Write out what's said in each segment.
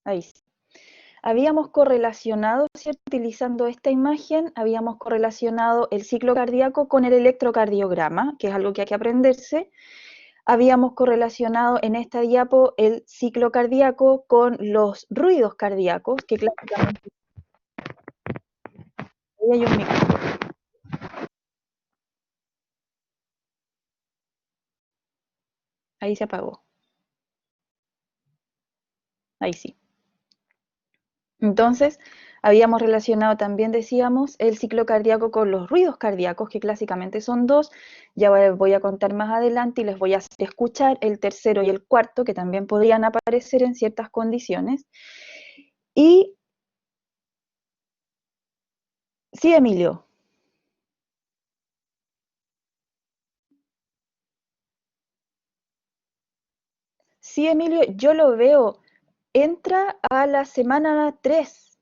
Ahí sí. Habíamos correlacionado, ¿cierto? Utilizando esta imagen, habíamos correlacionado el ciclo cardíaco con el electrocardiograma, que es algo que hay que aprenderse. Habíamos correlacionado en esta diapo el ciclo cardíaco con los ruidos cardíacos, que clásicamente... Ahí hay un micrófono. Ahí se apagó. Ahí sí. Entonces, habíamos relacionado también, decíamos, el ciclo cardíaco con los ruidos cardíacos, que clásicamente son dos. Ya voy a contar más adelante y les voy a hacer escuchar el tercero y el cuarto, que también podrían aparecer en ciertas condiciones. Y sí, Emilio. Sí, Emilio, yo lo veo. Entra a la semana 3.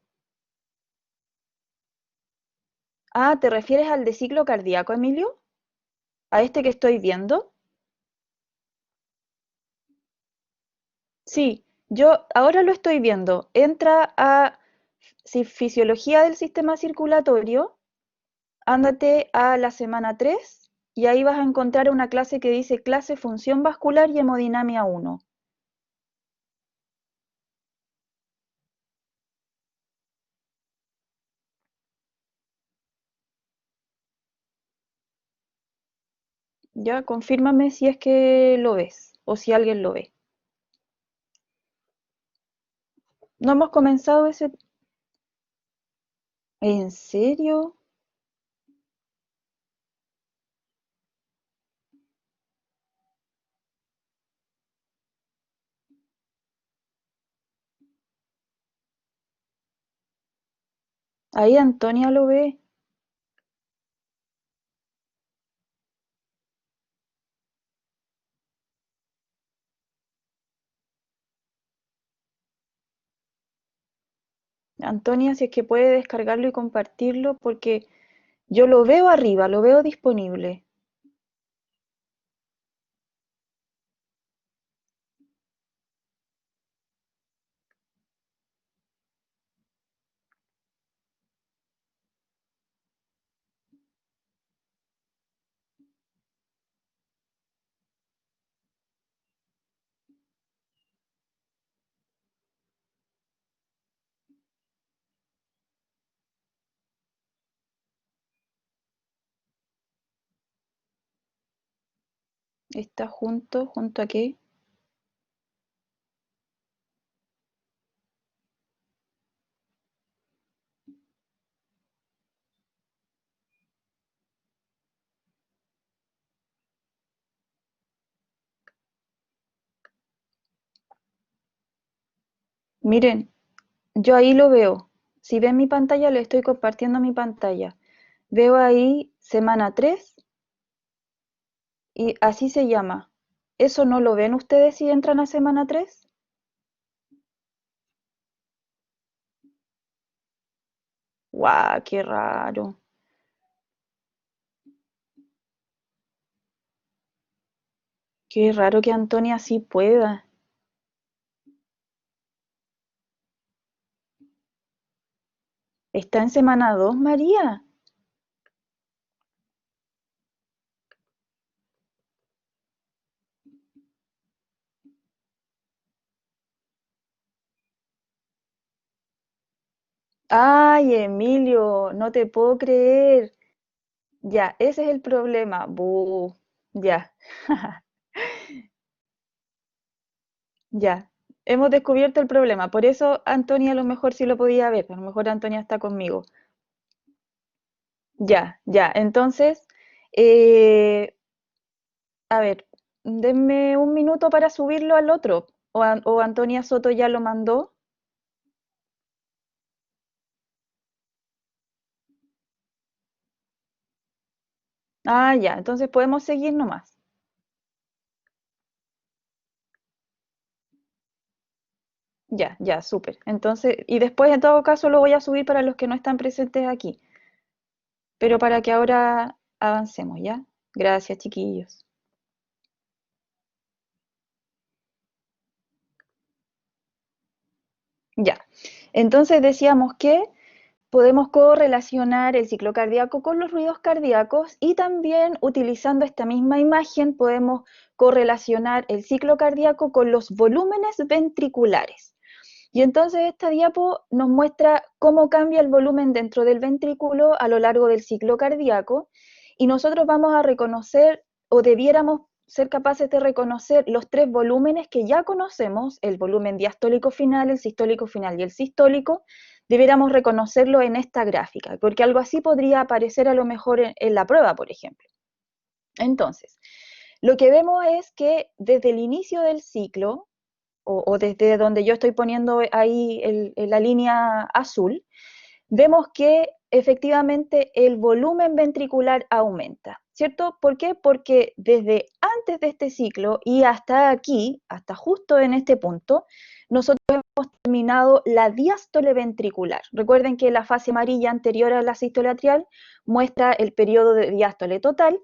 Ah, ¿te refieres al de ciclo cardíaco, Emilio? ¿A este que estoy viendo? Sí, yo ahora lo estoy viendo. Entra a fisiología del sistema circulatorio, ándate a la semana 3 y ahí vas a encontrar una clase que dice clase función vascular y hemodinamia 1. Ya, confírmame si es que lo ves o si alguien lo ve. No hemos comenzado ese... ¿En serio? Ahí Antonia lo ve. Antonia, si es que puede descargarlo y compartirlo, porque yo lo veo arriba, lo veo disponible. Está ¿junto a qué? Miren, yo ahí lo veo. Si ven mi pantalla, le estoy compartiendo mi pantalla. Veo ahí semana 3 y así se llama. ¿Eso no lo ven ustedes si entran a semana 3? ¡Guau! ¡Qué raro! Qué raro que Antonia sí pueda. ¿Está en semana 2, María? Ay, Emilio, no te puedo creer. Ya, ese es el problema. Bu, ya, ya. Hemos descubierto el problema. Por eso Antonia a lo mejor sí lo podía ver. A lo mejor Antonia está conmigo. Ya, ya. Entonces, eh, a ver, denme un minuto para subirlo al otro. O Antonia Soto ya lo mandó. Ah, ya. Entonces podemos seguir nomás. Ya, ya, súper. Entonces, y después en todo caso lo voy a subir para los que no están presentes aquí. Pero para que ahora avancemos, ¿ya? Gracias, chiquillos. Ya. Entonces decíamos que podemos correlacionar el ciclo cardíaco con los ruidos cardíacos y también utilizando esta misma imagen podemos correlacionar el ciclo cardíaco con los volúmenes ventriculares. Y entonces esta diapo nos muestra cómo cambia el volumen dentro del ventrículo a lo largo del ciclo cardíaco y nosotros vamos a reconocer o debiéramos ser capaces de reconocer los tres volúmenes que ya conocemos, el volumen diastólico final, el sistólico final y el sistólico, debiéramos reconocerlo en esta gráfica, porque algo así podría aparecer a lo mejor en la prueba, por ejemplo. Entonces, lo que vemos es que desde el inicio del ciclo, o desde donde yo estoy poniendo ahí la línea azul, vemos que efectivamente el volumen ventricular aumenta, ¿cierto? ¿Por qué? Porque desde antes de este ciclo y hasta aquí, hasta justo en este punto, nosotros hemos terminado la diástole ventricular. Recuerden que la fase amarilla anterior a la sístole atrial muestra el periodo de diástole total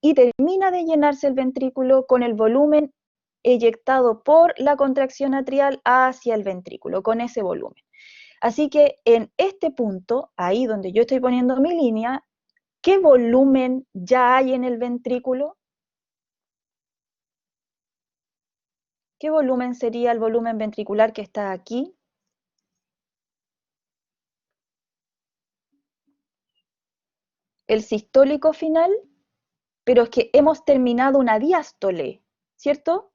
y termina de llenarse el ventrículo con el volumen eyectado por la contracción atrial hacia el ventrículo, con ese volumen. Así que en este punto, ahí donde yo estoy poniendo mi línea, ¿qué volumen ya hay en el ventrículo? ¿Qué volumen sería el volumen ventricular que está aquí? El sistólico final, pero es que hemos terminado una diástole, ¿cierto?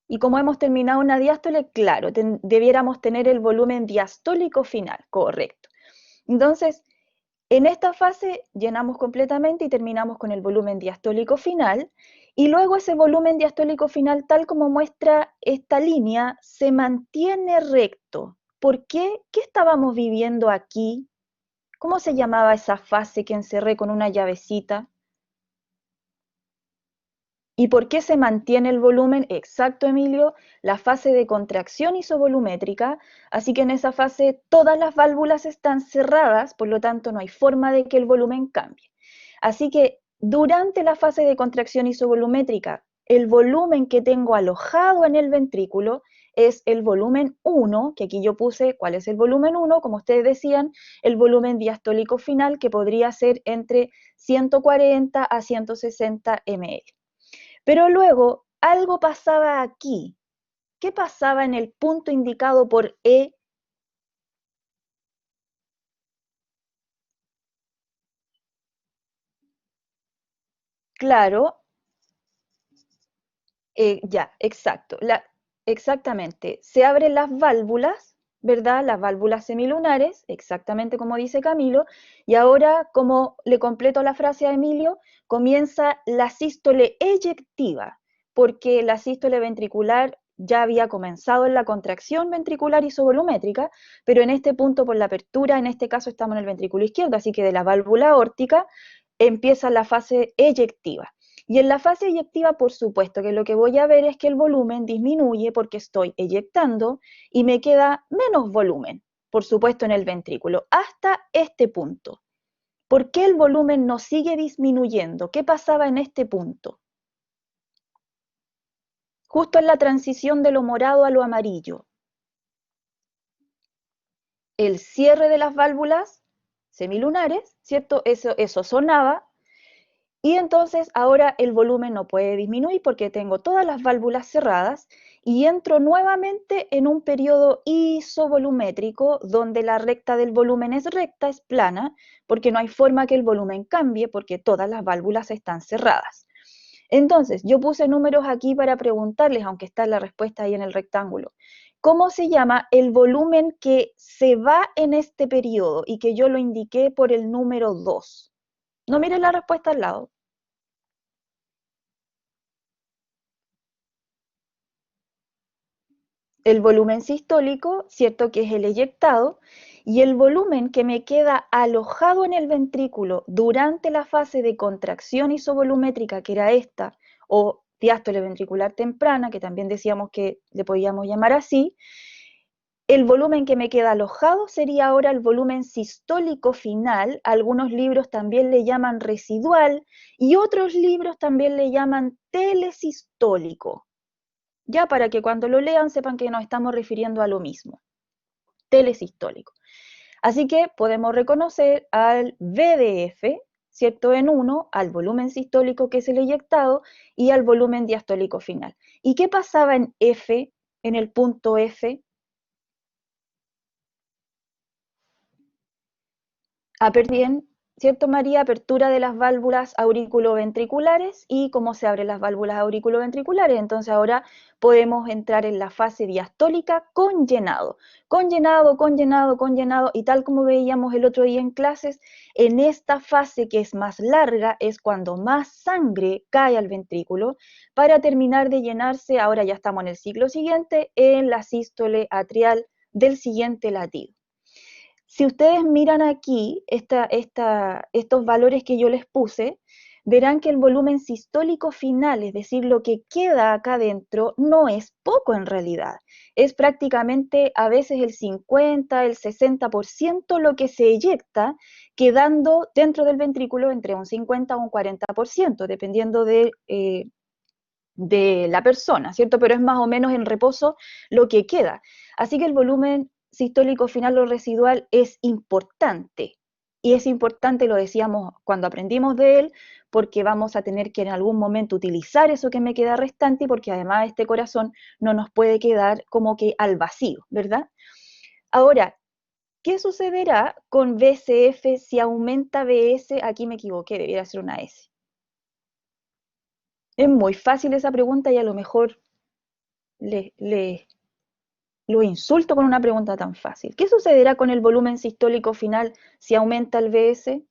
Y como hemos terminado una diástole, claro, debiéramos tener el volumen diastólico final, correcto. Entonces, en esta fase llenamos completamente y terminamos con el volumen diastólico final, y luego ese volumen diastólico final, tal como muestra esta línea, se mantiene recto. ¿Por qué? ¿Qué estábamos viviendo aquí? ¿Cómo se llamaba esa fase que encerré con una llavecita? ¿Y por qué se mantiene el volumen? Exacto, Emilio, la fase de contracción isovolumétrica, así que en esa fase todas las válvulas están cerradas, por lo tanto no hay forma de que el volumen cambie. Así que durante la fase de contracción isovolumétrica, el volumen que tengo alojado en el ventrículo es el volumen 1, que aquí yo puse cuál es el volumen 1, como ustedes decían, el volumen diastólico final, que podría ser entre 140 a 160 ml. Pero luego algo pasaba aquí. ¿Qué pasaba en el punto indicado por E? Claro, ya, exacto. Exactamente. Se abren las válvulas, ¿verdad? Las válvulas semilunares, exactamente como dice Camilo. Y ahora, como le completo la frase a Emilio, comienza la sístole eyectiva, porque la sístole ventricular ya había comenzado en la contracción ventricular isovolumétrica, pero en este punto, por la apertura, en este caso estamos en el ventrículo izquierdo, así que de la válvula aórtica empieza la fase eyectiva. Y en la fase eyectiva, por supuesto, que lo que voy a ver es que el volumen disminuye porque estoy eyectando y me queda menos volumen, por supuesto, en el ventrículo, hasta este punto. ¿Por qué el volumen no sigue disminuyendo? ¿Qué pasaba en este punto? Justo en la transición de lo morado a lo amarillo. El cierre de las válvulas semilunares, ¿cierto? Eso sonaba. Y entonces ahora el volumen no puede disminuir porque tengo todas las válvulas cerradas y entro nuevamente en un periodo isovolumétrico donde la recta del volumen es recta, es plana, porque no hay forma que el volumen cambie porque todas las válvulas están cerradas. Entonces, yo puse números aquí para preguntarles, aunque está la respuesta ahí en el rectángulo. ¿Cómo se llama el volumen que se va en este periodo y que yo lo indiqué por el número 2? No miren la respuesta al lado. El volumen sistólico, cierto que es el eyectado, y el volumen que me queda alojado en el ventrículo durante la fase de contracción isovolumétrica, que era esta, o diástole ventricular temprana, que también decíamos que le podíamos llamar así, el volumen que me queda alojado sería ahora el volumen sistólico final, algunos libros también le llaman residual, y otros libros también le llaman telesistólico. Ya para que cuando lo lean sepan que nos estamos refiriendo a lo mismo. telesistólico. Así que podemos reconocer al VDF, ¿cierto? En 1, al volumen sistólico que es el eyectado y al volumen diastólico final. ¿Y qué pasaba en F, en el punto F? Bien, ¿cierto, María? Apertura de las válvulas auriculoventriculares y cómo se abren las válvulas auriculoventriculares. Entonces ahora podemos entrar en la fase diastólica con llenado. Con llenado, con llenado, con llenado. Y tal como veíamos el otro día en clases, en esta fase que es más larga es cuando más sangre cae al ventrículo para terminar de llenarse, ahora ya estamos en el ciclo siguiente, en la sístole atrial del siguiente latido. Si ustedes miran aquí estos valores que yo les puse, verán que el volumen sistólico final, es decir, lo que queda acá adentro, no es poco en realidad. Es prácticamente a veces el 50, el 60% lo que se eyecta, quedando dentro del ventrículo entre un 50 a un 40%, dependiendo de la persona, ¿cierto? Pero es más o menos en reposo lo que queda. Así que el volumen sistólico final o residual es importante. Y es importante, lo decíamos cuando aprendimos de él, porque vamos a tener que en algún momento utilizar eso que me queda restante y porque además este corazón no nos puede quedar como que al vacío, ¿verdad? Ahora, ¿qué sucederá con VCF si aumenta VS? Aquí me equivoqué, debiera ser una S. Es muy fácil esa pregunta y a lo mejor le lo insulto con una pregunta tan fácil. ¿Qué sucederá con el volumen sistólico final si aumenta el VS?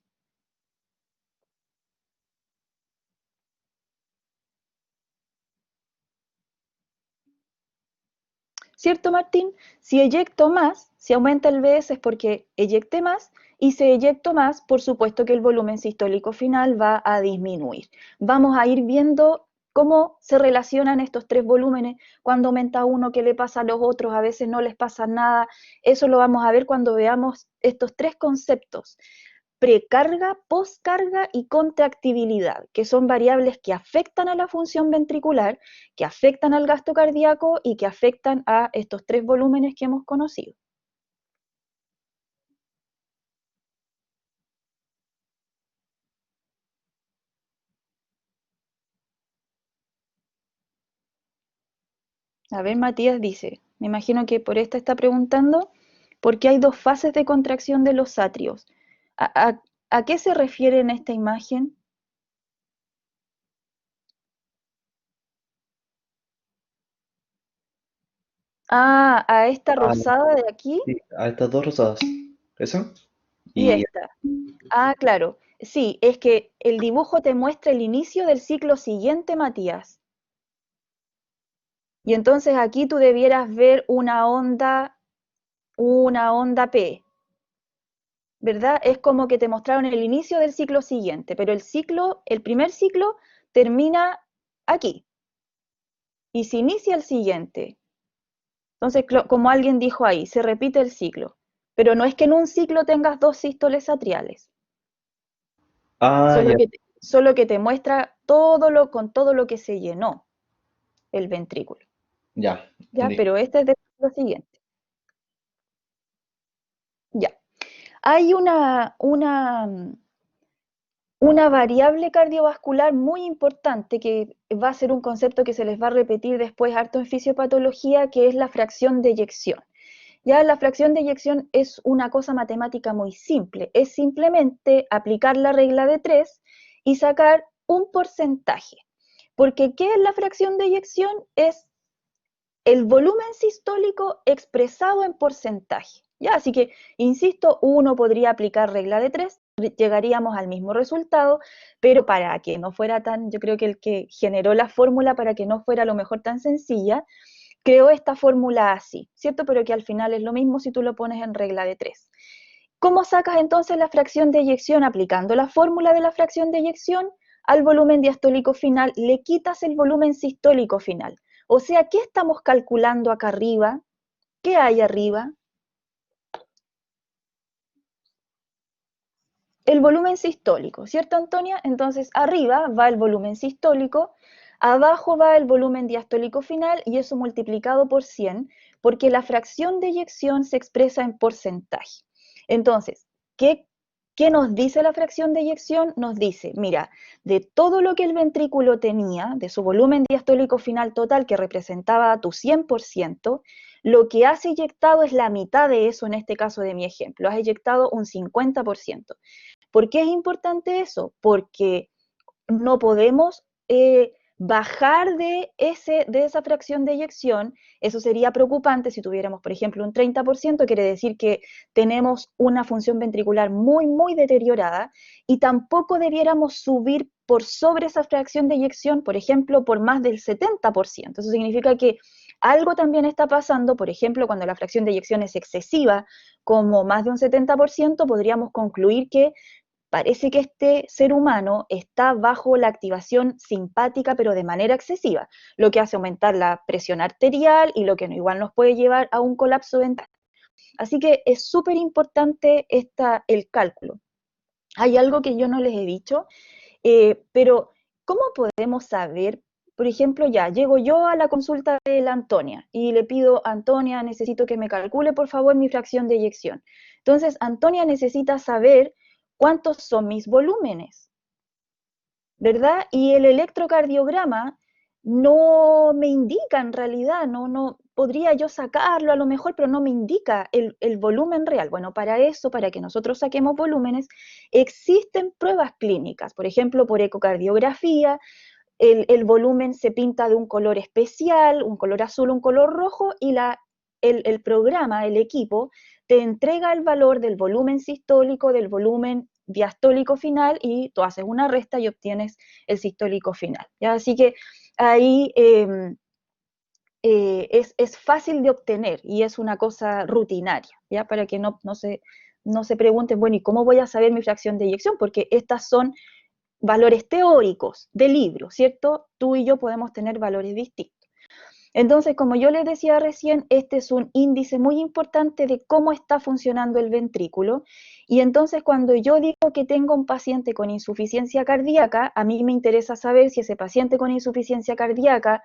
¿Cierto, Martín? Si eyecto más, si aumenta el VS es porque eyecté más, y si eyecto más, por supuesto que el volumen sistólico final va a disminuir. Vamos a ir viendo cómo se relacionan estos tres volúmenes, cuando aumenta uno, qué le pasa a los otros, a veces no les pasa nada. Eso lo vamos a ver cuando veamos estos tres conceptos: precarga, poscarga y contractibilidad, que son variables que afectan a la función ventricular, que afectan al gasto cardíaco y que afectan a estos tres volúmenes que hemos conocido. A ver, Matías dice, me imagino que por esta está preguntando, ¿por qué hay dos fases de contracción de los atrios? ¿A qué se refiere en esta imagen? Ah, a esta Ah, rosada de aquí sí, a estas dos rosadas. ¿Eso? y Y esta. Ah, claro. Sí, es que el dibujo te muestra el inicio del ciclo siguiente, Matías. Y entonces aquí tú debieras ver una onda P, ¿verdad? Es como que te mostraron el inicio del ciclo siguiente, pero el primer ciclo termina aquí y se inicia el siguiente. Entonces, como alguien dijo ahí, se repite el ciclo. Pero no es que en un ciclo tengas dos sístoles atriales, ah, solo ya, que, te muestra con todo lo que se llenó el ventrículo. ya, ¿Ya? entendí. Pero este es del ciclo siguiente. Ya. Hay una variable cardiovascular muy importante que va a ser un concepto que se les va a repetir después harto en fisiopatología, que es la fracción de eyección. Ya la fracción de eyección es una cosa matemática muy simple, es simplemente aplicar la regla de 3 y sacar un porcentaje. Porque ¿qué es la fracción de eyección? Es el volumen sistólico expresado en porcentaje. ¿Ya? Así que, insisto, uno podría aplicar regla de 3, llegaríamos al mismo resultado, pero para que no fuera tan, yo creo que el que generó la fórmula, para que no fuera a lo mejor tan sencilla, creó esta fórmula así, ¿cierto? Pero que al final es lo mismo si tú lo pones en regla de 3. ¿Cómo sacas entonces la fracción de eyección? Aplicando la fórmula de la fracción de eyección al volumen diastólico final, le quitas el volumen sistólico final. O sea, ¿qué estamos calculando acá arriba? ¿Qué hay arriba? El volumen sistólico, ¿cierto, Antonia? Entonces, arriba va el volumen sistólico, abajo va el volumen diastólico final y eso multiplicado por 100, Porque la fracción de eyección se expresa en porcentaje. Entonces, ¿qué nos dice la fracción de eyección? Nos dice, mira, de todo lo que el ventrículo tenía, de su volumen diastólico final total que representaba tu 100%, lo que has eyectado es la mitad de eso en este caso de mi ejemplo, has eyectado un 50%. ¿Por qué es importante eso? Porque no podemos bajar de esa fracción de eyección. Eso sería preocupante si tuviéramos, por ejemplo, un 30%, quiere decir que tenemos una función ventricular muy, muy deteriorada, y tampoco debiéramos subir por sobre esa fracción de eyección, por ejemplo, por más del 70%. Eso significa que algo también está pasando, por ejemplo, cuando la fracción de eyección es excesiva, como más de un 70%, podríamos concluir que parece que este ser humano está bajo la activación simpática, pero de manera excesiva, lo que hace aumentar la presión arterial y lo que igual nos puede llevar a un colapso ventral. Así que es súper importante el cálculo. Hay algo que yo no les he dicho, pero ¿cómo podemos saber? Por ejemplo, ya llego yo a la consulta de la Antonia y le pido, Antonia, necesito que me calcule por favor mi fracción de eyección. Entonces, Antonia necesita saber cuántos son mis volúmenes, ¿verdad? Y el electrocardiograma no me indica en realidad, no podría yo sacarlo a lo mejor, pero no me indica el volumen real. Bueno, para eso, para que nosotros saquemos volúmenes, existen pruebas clínicas, por ejemplo, por ecocardiografía. El volumen se pinta de un color especial, un color azul, un color rojo, y el programa, el equipo, te entrega el valor del volumen sistólico, del volumen diastólico final, y tú haces una resta y obtienes el sistólico final, ¿ya? Así que ahí es fácil de obtener y es una cosa rutinaria, ¿ya? Para que no se pregunten, bueno, ¿y cómo voy a saber mi fracción de eyección? Porque estas son valores teóricos de libro, ¿cierto? Tú y yo podemos tener valores distintos. Entonces, como yo les decía recién, este es un índice muy importante de cómo está funcionando el ventrículo, y entonces cuando yo digo que tengo un paciente con insuficiencia cardíaca, a mí me interesa saber si ese paciente con insuficiencia cardíaca,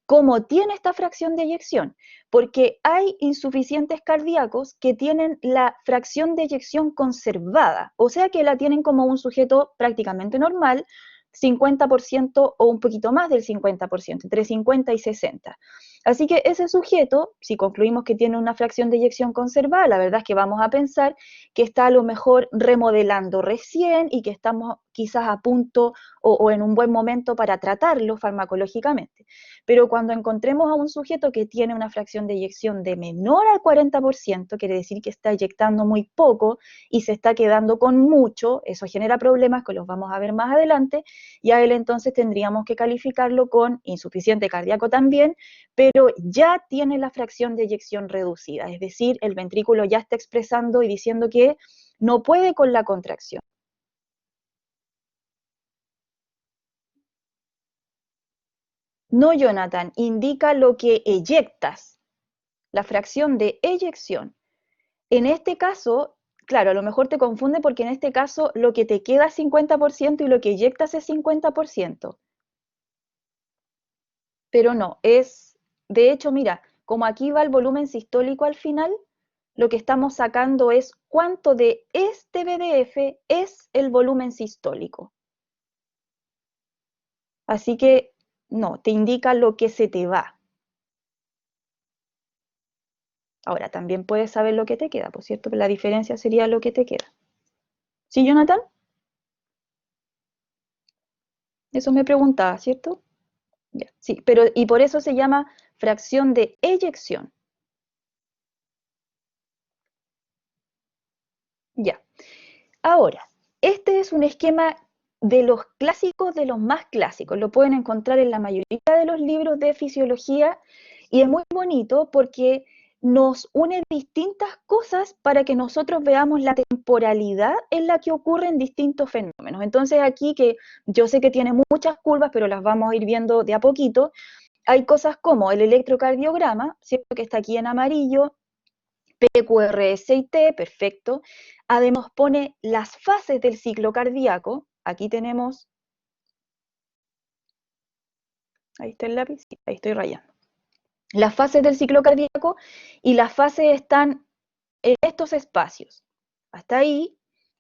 cómo tiene esta fracción de eyección, porque hay insuficientes cardíacos que tienen la fracción de eyección conservada, o sea que la tienen como un sujeto prácticamente normal, 50% o un poquito más del 50%, entre 50 y 60. Así que ese sujeto, si concluimos que tiene una fracción de eyección conservada, la verdad es que vamos a pensar que está a lo mejor remodelando recién y que estamos quizás a punto o en un buen momento para tratarlo farmacológicamente. Pero cuando encontremos a un sujeto que tiene una fracción de eyección de menor al 40%, quiere decir que está eyectando muy poco y se está quedando con mucho, eso genera problemas que los vamos a ver más adelante, y a él entonces tendríamos que calificarlo con insuficiente cardíaco también, pero ya tiene la fracción de eyección reducida, es decir, el ventrículo ya está expresando y diciendo que no puede con la contracción. No, Jonathan, indica lo que eyectas, la fracción de eyección. En este caso, claro, a lo mejor te confunde porque en este caso lo que te queda es 50% y lo que eyectas es 50%. Pero no, de hecho, mira, como aquí va el volumen sistólico al final, lo que estamos sacando es cuánto de este BDF es el volumen sistólico. Así que no, te indica lo que se te va. Ahora, también puedes saber lo que te queda, por cierto, la diferencia sería lo que te queda. ¿Sí, Jonathan? Eso me preguntaba, ¿cierto? Ya, sí, pero y por eso se llama fracción de eyección. Ya. Ahora, este es un esquema de los clásicos, de los más clásicos. Lo pueden encontrar en la mayoría de los libros de fisiología y es muy bonito porque nos une distintas cosas para que nosotros veamos la temporalidad en la que ocurren distintos fenómenos. Entonces aquí, que yo sé que tiene muchas curvas, pero las vamos a ir viendo de a poquito, hay cosas como el electrocardiograma, ¿cierto? Que está aquí en amarillo, PQRS-T, perfecto. Además pone las fases del ciclo cardíaco. Aquí tenemos, ahí está el lápiz, sí, ahí estoy rayando. las fases del ciclo cardíaco, y las fases están en estos espacios. Hasta ahí,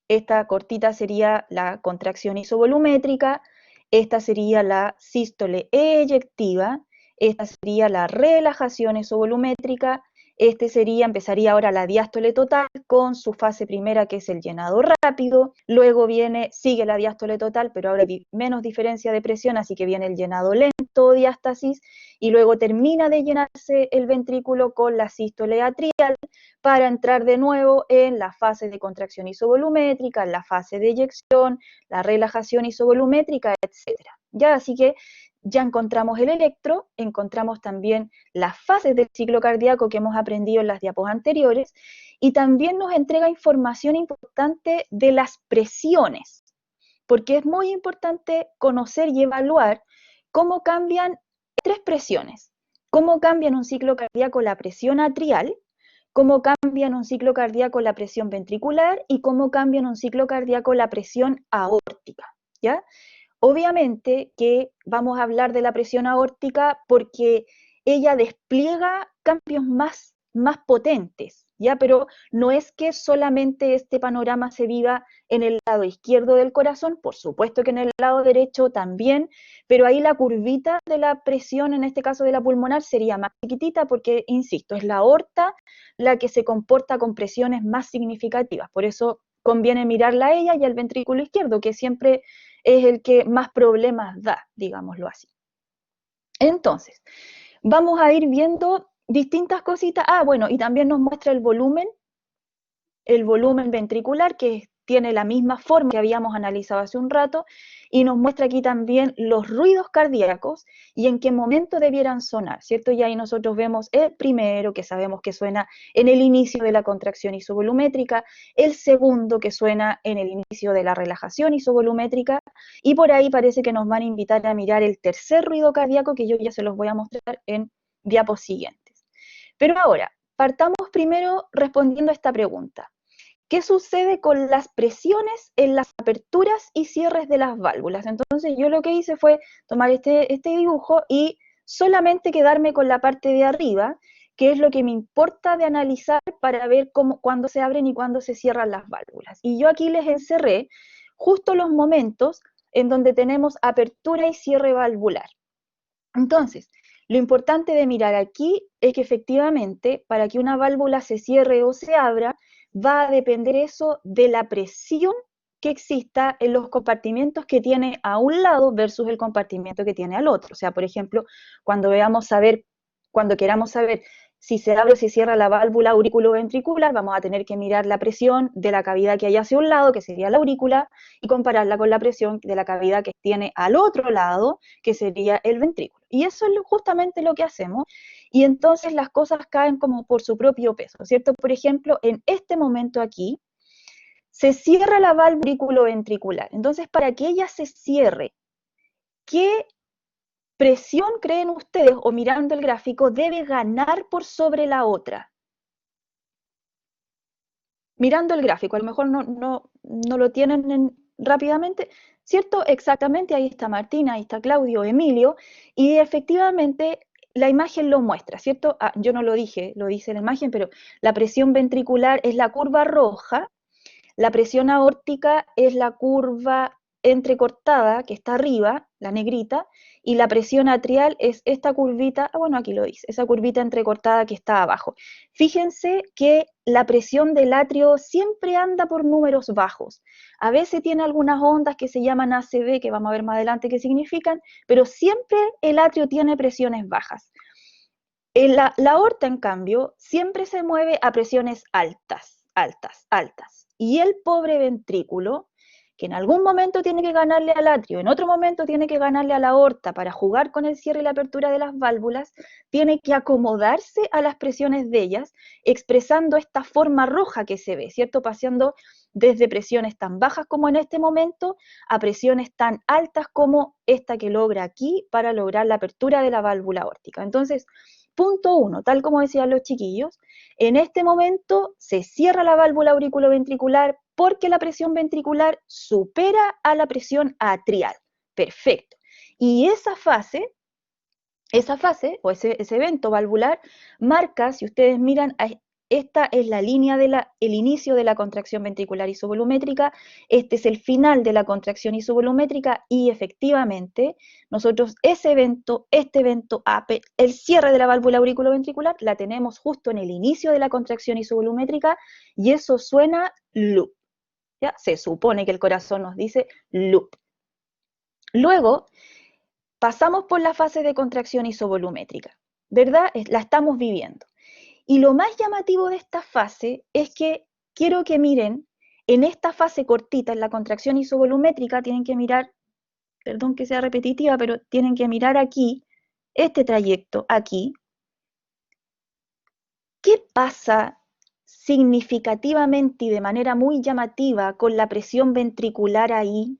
esta cortita sería la contracción isovolumétrica, esta sería la sístole eyectiva, esta sería la relajación isovolumétrica, empezaría ahora la diástole total con su fase primera, que es el llenado rápido, luego sigue la diástole total, pero ahora hay menos diferencia de presión, así que viene el llenado lento, diástasis, y luego termina de llenarse el ventrículo con la sístole atrial, para entrar de nuevo en la fase de contracción isovolumétrica, en la fase de eyección, la relajación isovolumétrica, etc. Ya, así que ya encontramos el electro, encontramos también las fases del ciclo cardíaco que hemos aprendido en las diapos anteriores, y también nos entrega información importante de las presiones, porque es muy importante conocer y evaluar cómo cambian tres presiones, cómo cambia en un ciclo cardíaco la presión atrial, cómo cambia en un ciclo cardíaco la presión ventricular y cómo cambia en un ciclo cardíaco la presión aórtica, ¿ya? Obviamente que vamos a hablar de la presión aórtica porque ella despliega cambios más potentes, ¿ya? Pero no es que solamente este panorama se viva en el lado izquierdo del corazón, por supuesto que en el lado derecho también, pero ahí la curvita de la presión, en este caso de la pulmonar, sería más chiquitita porque, insisto, es la aorta la que se comporta con presiones más significativas, por eso conviene mirarla a ella y al ventrículo izquierdo, que siempre es el que más problemas da, digámoslo así. Entonces, vamos a ir viendo distintas cositas. Bueno, y también nos muestra el volumen ventricular, que tiene la misma forma que habíamos analizado hace un rato, y nos muestra aquí también los ruidos cardíacos y en qué momento debieran sonar, ¿cierto? Y ahí nosotros vemos el primero, que sabemos que suena en el inicio de la contracción isovolumétrica, el segundo, que suena en el inicio de la relajación isovolumétrica, y por ahí parece que nos van a invitar a mirar el tercer ruido cardíaco, que yo ya se los voy a mostrar en diapos siguientes. Pero ahora, partamos primero respondiendo a esta pregunta. ¿Qué sucede con las presiones en las aperturas y cierres de las válvulas? Entonces yo lo que hice fue tomar este dibujo y solamente quedarme con la parte de arriba, que es lo que me importa de analizar para ver cuándo se abren y cuándo se cierran las válvulas. Y yo aquí les encerré justo los momentos en donde tenemos apertura y cierre valvular. Entonces, lo importante de mirar aquí es que efectivamente para que una válvula se cierre o se abra, va a depender eso de la presión que exista en los compartimentos que tiene a un lado versus el compartimento que tiene al otro. O sea, por ejemplo, cuando queramos saber si se abre o se cierra la válvula auriculoventricular, vamos a tener que mirar la presión de la cavidad que hay hacia un lado, que sería la aurícula, y compararla con la presión de la cavidad que tiene al otro lado, que sería el ventrículo. Y eso es justamente lo que hacemos, y entonces las cosas caen como por su propio peso, ¿cierto? Por ejemplo, en este momento aquí, se cierra la válvula auriculoventricular. Entonces, para que ella se cierre, ¿qué presión creen ustedes, o mirando el gráfico, debe ganar por sobre la otra? Mirando el gráfico, a lo mejor no lo tienen rápidamente, ¿cierto? Exactamente, ahí está Martina, ahí está Claudio, Emilio, y efectivamente la imagen lo muestra, ¿cierto? Yo no lo dije, lo dice la imagen, pero la presión ventricular es la curva roja, la presión aórtica es la curva entrecortada que está arriba, la negrita, y la presión atrial es esta curvita, bueno, aquí lo dice, esa curvita entrecortada que está abajo. Fíjense que la presión del atrio siempre anda por números bajos. A veces tiene algunas ondas que se llaman ACV, que vamos a ver más adelante qué significan, pero siempre el atrio tiene presiones bajas. La aorta, en cambio, siempre se mueve a presiones altas, altas, altas. Y el pobre ventrículo, que en algún momento tiene que ganarle al atrio, en otro momento tiene que ganarle a la aorta para jugar con el cierre y la apertura de las válvulas, tiene que acomodarse a las presiones de ellas, expresando esta forma roja que se ve, ¿cierto? Paseando desde presiones tan bajas como en este momento a presiones tan altas como esta que logra aquí para lograr la apertura de la válvula aórtica. Entonces, punto 1, tal como decían los chiquillos, en este momento se cierra la válvula auriculoventricular porque la presión ventricular supera a la presión atrial. Perfecto. Y esa fase Esa fase o ese evento valvular marca, si ustedes miran, esta es la línea el inicio de la contracción ventricular isovolumétrica, este es el final de la contracción isovolumétrica y efectivamente nosotros este evento APE, el cierre de la válvula auriculoventricular, la tenemos justo en el inicio de la contracción isovolumétrica y eso suena loop. ¿Ya? Se supone que el corazón nos dice loop. Luego, pasamos por la fase de contracción isovolumétrica, ¿verdad? La estamos viviendo. Y lo más llamativo de esta fase es que quiero que miren, en esta fase cortita, en la contracción isovolumétrica, tienen que mirar, perdón que sea repetitiva, pero tienen que mirar aquí, este trayecto aquí. ¿Qué pasa significativamente y de manera muy llamativa con la presión ventricular ahí?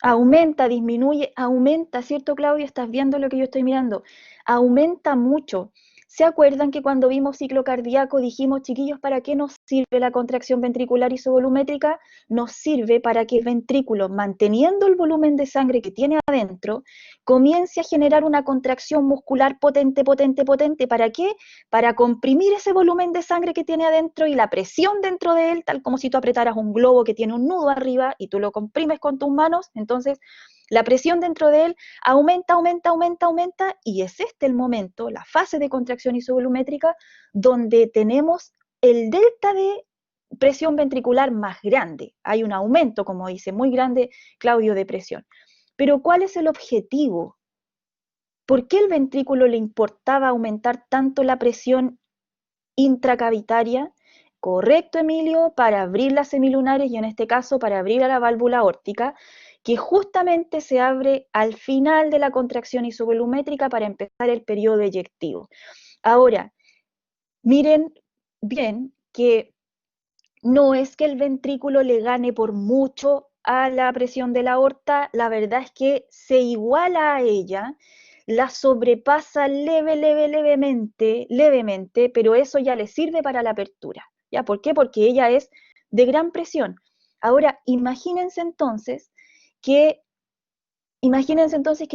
Aumenta, disminuye, aumenta, ¿cierto, Claudio? ¿Estás viendo lo que yo estoy mirando? Aumenta mucho. ¿Se acuerdan que cuando vimos ciclo cardíaco dijimos, chiquillos, ¿para qué nos sirve la contracción ventricular isovolumétrica? Nos sirve para que el ventrículo, manteniendo el volumen de sangre que tiene adentro, comience a generar una contracción muscular potente, potente, potente. ¿Para qué? Para comprimir ese volumen de sangre que tiene adentro y la presión dentro de él, tal como si tú apretaras un globo que tiene un nudo arriba y tú lo comprimes con tus manos, entonces la presión dentro de él aumenta, aumenta, aumenta, aumenta, y es este el momento, la fase de contracción isovolumétrica, donde tenemos el delta de presión ventricular más grande. Hay un aumento, como dice, muy grande, Claudio, de presión. Pero ¿cuál es el objetivo? ¿Por qué el ventrículo le importaba aumentar tanto la presión intracavitaria? Correcto, Emilio, para abrir las semilunares y en este caso para abrir a la válvula aórtica, que justamente se abre al final de la contracción isovolumétrica para empezar el periodo eyectivo. Ahora, miren bien que no es que el ventrículo le gane por mucho a la presión de la aorta, la verdad es que se iguala a ella, la sobrepasa levemente, pero eso ya le sirve para la apertura. ¿Ya? ¿Por qué? Porque ella es de gran presión. Ahora, imagínense entonces que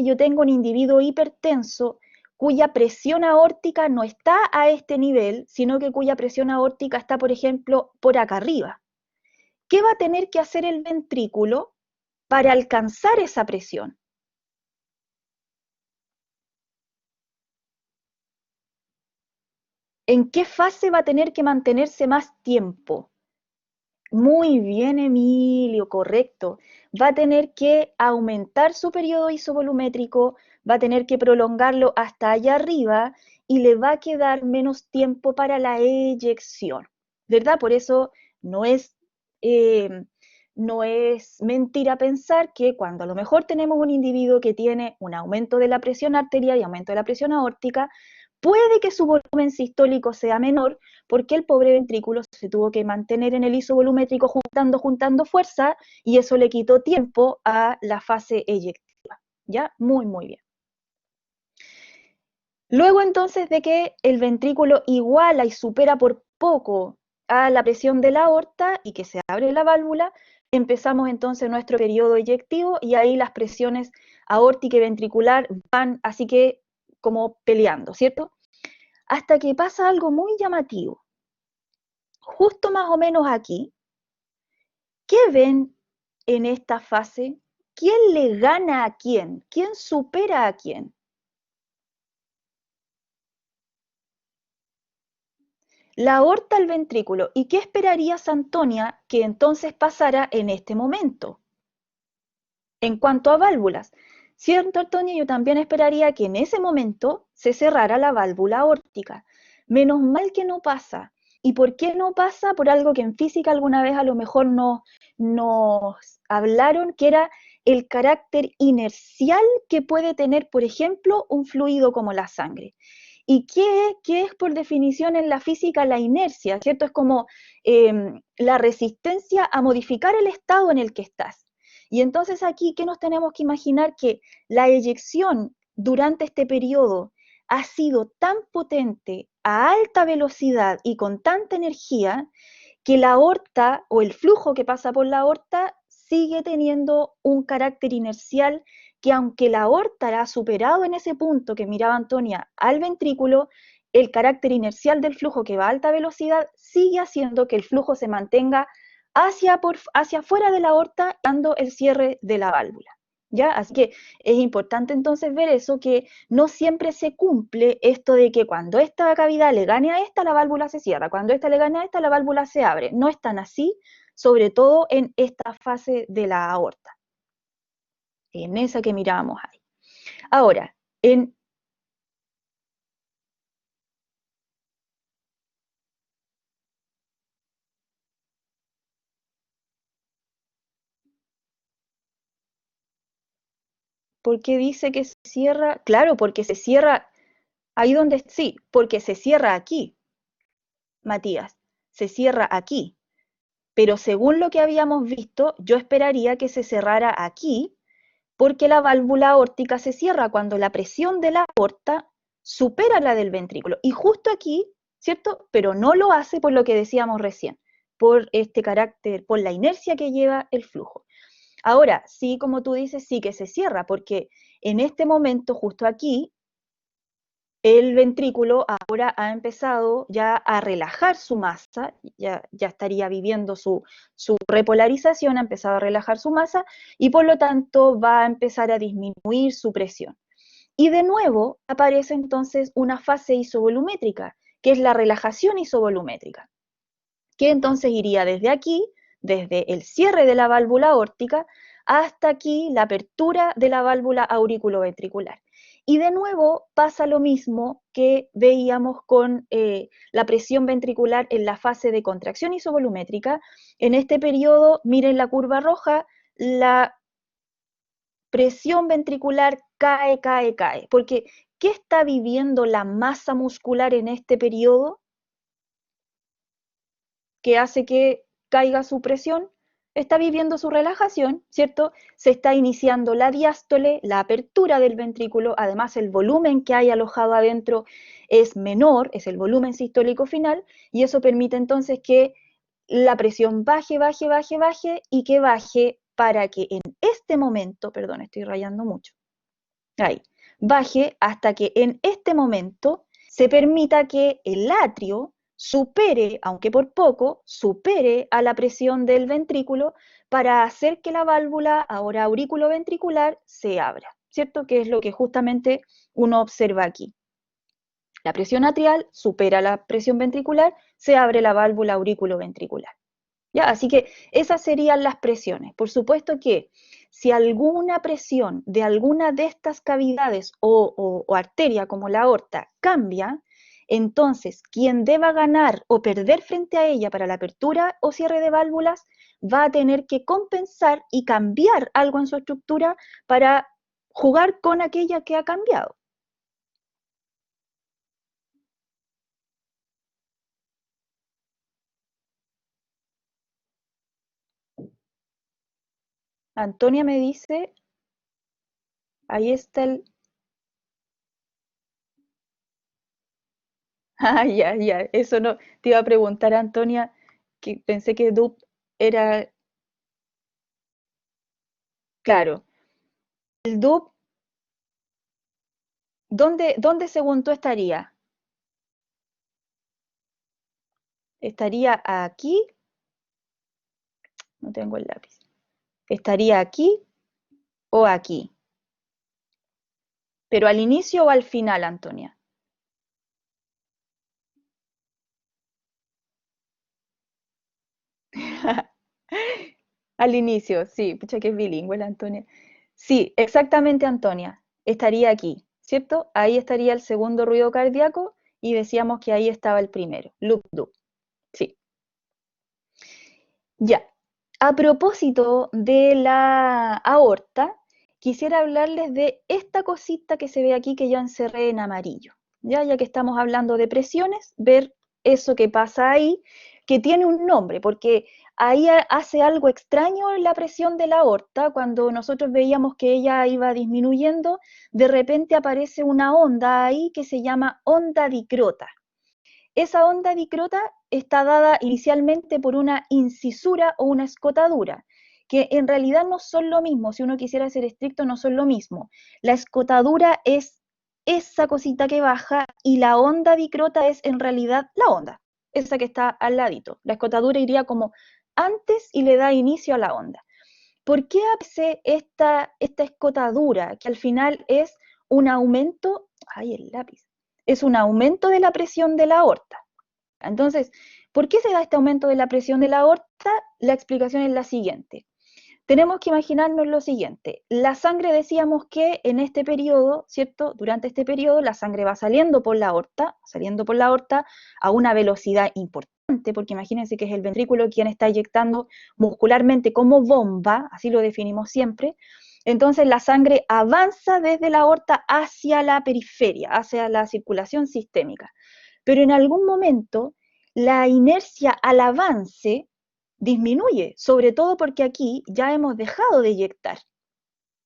yo tengo un individuo hipertenso cuya presión aórtica no está a este nivel, sino que cuya presión aórtica está, por ejemplo, por acá arriba. ¿Qué va a tener que hacer el ventrículo para alcanzar esa presión? ¿En qué fase va a tener que mantenerse más tiempo? Muy bien, Emilio, correcto. Va a tener que aumentar su periodo isovolumétrico, va a tener que prolongarlo hasta allá arriba y le va a quedar menos tiempo para la eyección, ¿verdad? Por eso no es, eh, no es mentira pensar que cuando a lo mejor tenemos un individuo que tiene un aumento de la presión arterial y aumento de la presión aórtica, puede que su volumen sistólico sea menor, porque el pobre ventrículo se tuvo que mantener en el isovolumétrico juntando fuerza y eso le quitó tiempo a la fase eyectiva. ¿Ya? Muy, muy bien. Luego entonces de que el ventrículo iguala y supera por poco a la presión de la aorta y que se abre la válvula, empezamos entonces nuestro periodo eyectivo y ahí las presiones aórtica y ventricular van así que como peleando, ¿cierto? Hasta que pasa algo muy llamativo. Justo más o menos aquí, ¿qué ven en esta fase? ¿Quién le gana a quién? ¿Quién supera a quién? La aorta al ventrículo. ¿Y qué esperarías, Antonia, que entonces pasara en este momento? En cuanto a válvulas, ¿cierto, Antonia? Yo también esperaría que en ese momento se cerrara la válvula aórtica. Menos mal que no pasa. ¿Y por qué no pasa? Por algo que en física alguna vez a lo mejor nos hablaron, que era el carácter inercial que puede tener, por ejemplo, un fluido como la sangre. ¿Y qué es por definición en la física la inercia? ¿Cierto? Es como la resistencia a modificar el estado en el que estás. Y entonces aquí, ¿qué nos tenemos que imaginar? Que la eyección durante este periodo ha sido tan potente, a alta velocidad y con tanta energía, que la aorta o el flujo que pasa por la aorta sigue teniendo un carácter inercial que aunque la aorta ha superado en ese punto que miraba Antonia al ventrículo, el carácter inercial del flujo que va a alta velocidad sigue haciendo que el flujo se mantenga hacia afuera de la aorta, dando el cierre de la válvula. ¿Ya? Así que es importante entonces ver eso, que no siempre se cumple esto de que cuando esta cavidad le gane a esta, la válvula se cierra, cuando esta le gane a esta, la válvula se abre. No es tan así, sobre todo en esta fase de la aorta, en esa que mirábamos ahí. Ahora, ¿por qué dice que se cierra? Claro, porque se cierra ahí donde, sí, porque se cierra aquí, Matías, se cierra aquí. Pero según lo que habíamos visto, yo esperaría que se cerrara aquí, porque la válvula aórtica se cierra cuando la presión de la aorta supera la del ventrículo. Y justo aquí, ¿cierto? Pero no lo hace por lo que decíamos recién, por este carácter, por la inercia que lleva el flujo. Ahora, sí, como tú dices, sí que se cierra, porque en este momento, justo aquí, el ventrículo ahora ha empezado ya a relajar su masa, ya estaría viviendo su repolarización, ha empezado a relajar su masa y por lo tanto va a empezar a disminuir su presión. Y de nuevo aparece entonces una fase isovolumétrica, que es la relajación isovolumétrica, que entonces iría desde aquí, desde el cierre de la válvula aórtica, hasta aquí la apertura de la válvula auriculoventricular. Y de nuevo pasa lo mismo que veíamos con la presión ventricular en la fase de contracción isovolumétrica. En este periodo, miren la curva roja, la presión ventricular cae, cae, cae. Porque, ¿qué está viviendo la masa muscular en este periodo que hace que caiga su presión? Está viviendo su relajación, ¿cierto? Se está iniciando la diástole, la apertura del ventrículo, además el volumen que hay alojado adentro es menor, es el volumen sistólico final, y eso permite entonces que la presión baje, baje, baje, baje, y que baje para que en este momento, perdón, estoy rayando mucho, ahí, baje hasta que en este momento se permita que el atrio supere, aunque por poco, supere a la presión del ventrículo para hacer que la válvula, ahora auriculoventricular, se abra, ¿cierto? Que es lo que justamente uno observa aquí. La presión atrial supera la presión ventricular, se abre la válvula auriculoventricular. ¿Ya? Así que esas serían las presiones. Por supuesto que si alguna presión de alguna de estas cavidades o arteria como la aorta cambia, entonces quien deba ganar o perder frente a ella para la apertura o cierre de válvulas va a tener que compensar y cambiar algo en su estructura para jugar con aquella que ha cambiado. Antonia me dice, ahí está el... Ah, ya, ya, eso no, te iba a preguntar, Antonia, que pensé que DUP era, claro, el DUP, ¿dónde según tú estaría? ¿Estaría aquí? No tengo el lápiz. ¿Estaría aquí o aquí? ¿Pero al inicio o al final, Antonia? Al inicio, sí, pucha que es bilingüe la Antonia. Sí, exactamente, Antonia, estaría aquí, ¿cierto? Ahí estaría el segundo ruido cardíaco y decíamos que ahí estaba el primero, loop, DUP, sí. Ya, a propósito de la aorta, quisiera hablarles de esta cosita que se ve aquí que yo encerré en amarillo. Ya que estamos hablando de presiones, ver eso que pasa ahí, que tiene un nombre, porque ahí hace algo extraño en la presión de la aorta. Cuando nosotros veíamos que ella iba disminuyendo, de repente aparece una onda ahí que se llama onda dicrota. Esa onda dicrota está dada inicialmente por una incisura o una escotadura, que en realidad no son lo mismo, si uno quisiera ser estricto, no son lo mismo. La escotadura es esa cosita que baja y la onda dicrota es en realidad la onda, esa que está al ladito. La escotadura iría como antes y le da inicio a la onda. ¿Por qué hace esta escotadura, que al final es un aumento, ay, el lápiz, es un aumento de la presión de la aorta? Entonces, ¿por qué se da este aumento de la presión de la aorta? La explicación es la siguiente. Tenemos que imaginarnos lo siguiente. La sangre, decíamos que en este periodo, ¿cierto? Durante este periodo, la sangre va saliendo por la aorta a una velocidad importante, porque imagínense que es el ventrículo quien está inyectando muscularmente como bomba, así lo definimos siempre. Entonces la sangre avanza desde la aorta hacia la periferia, hacia la circulación sistémica. Pero en algún momento la inercia al avance disminuye, sobre todo porque aquí ya hemos dejado de eyectar,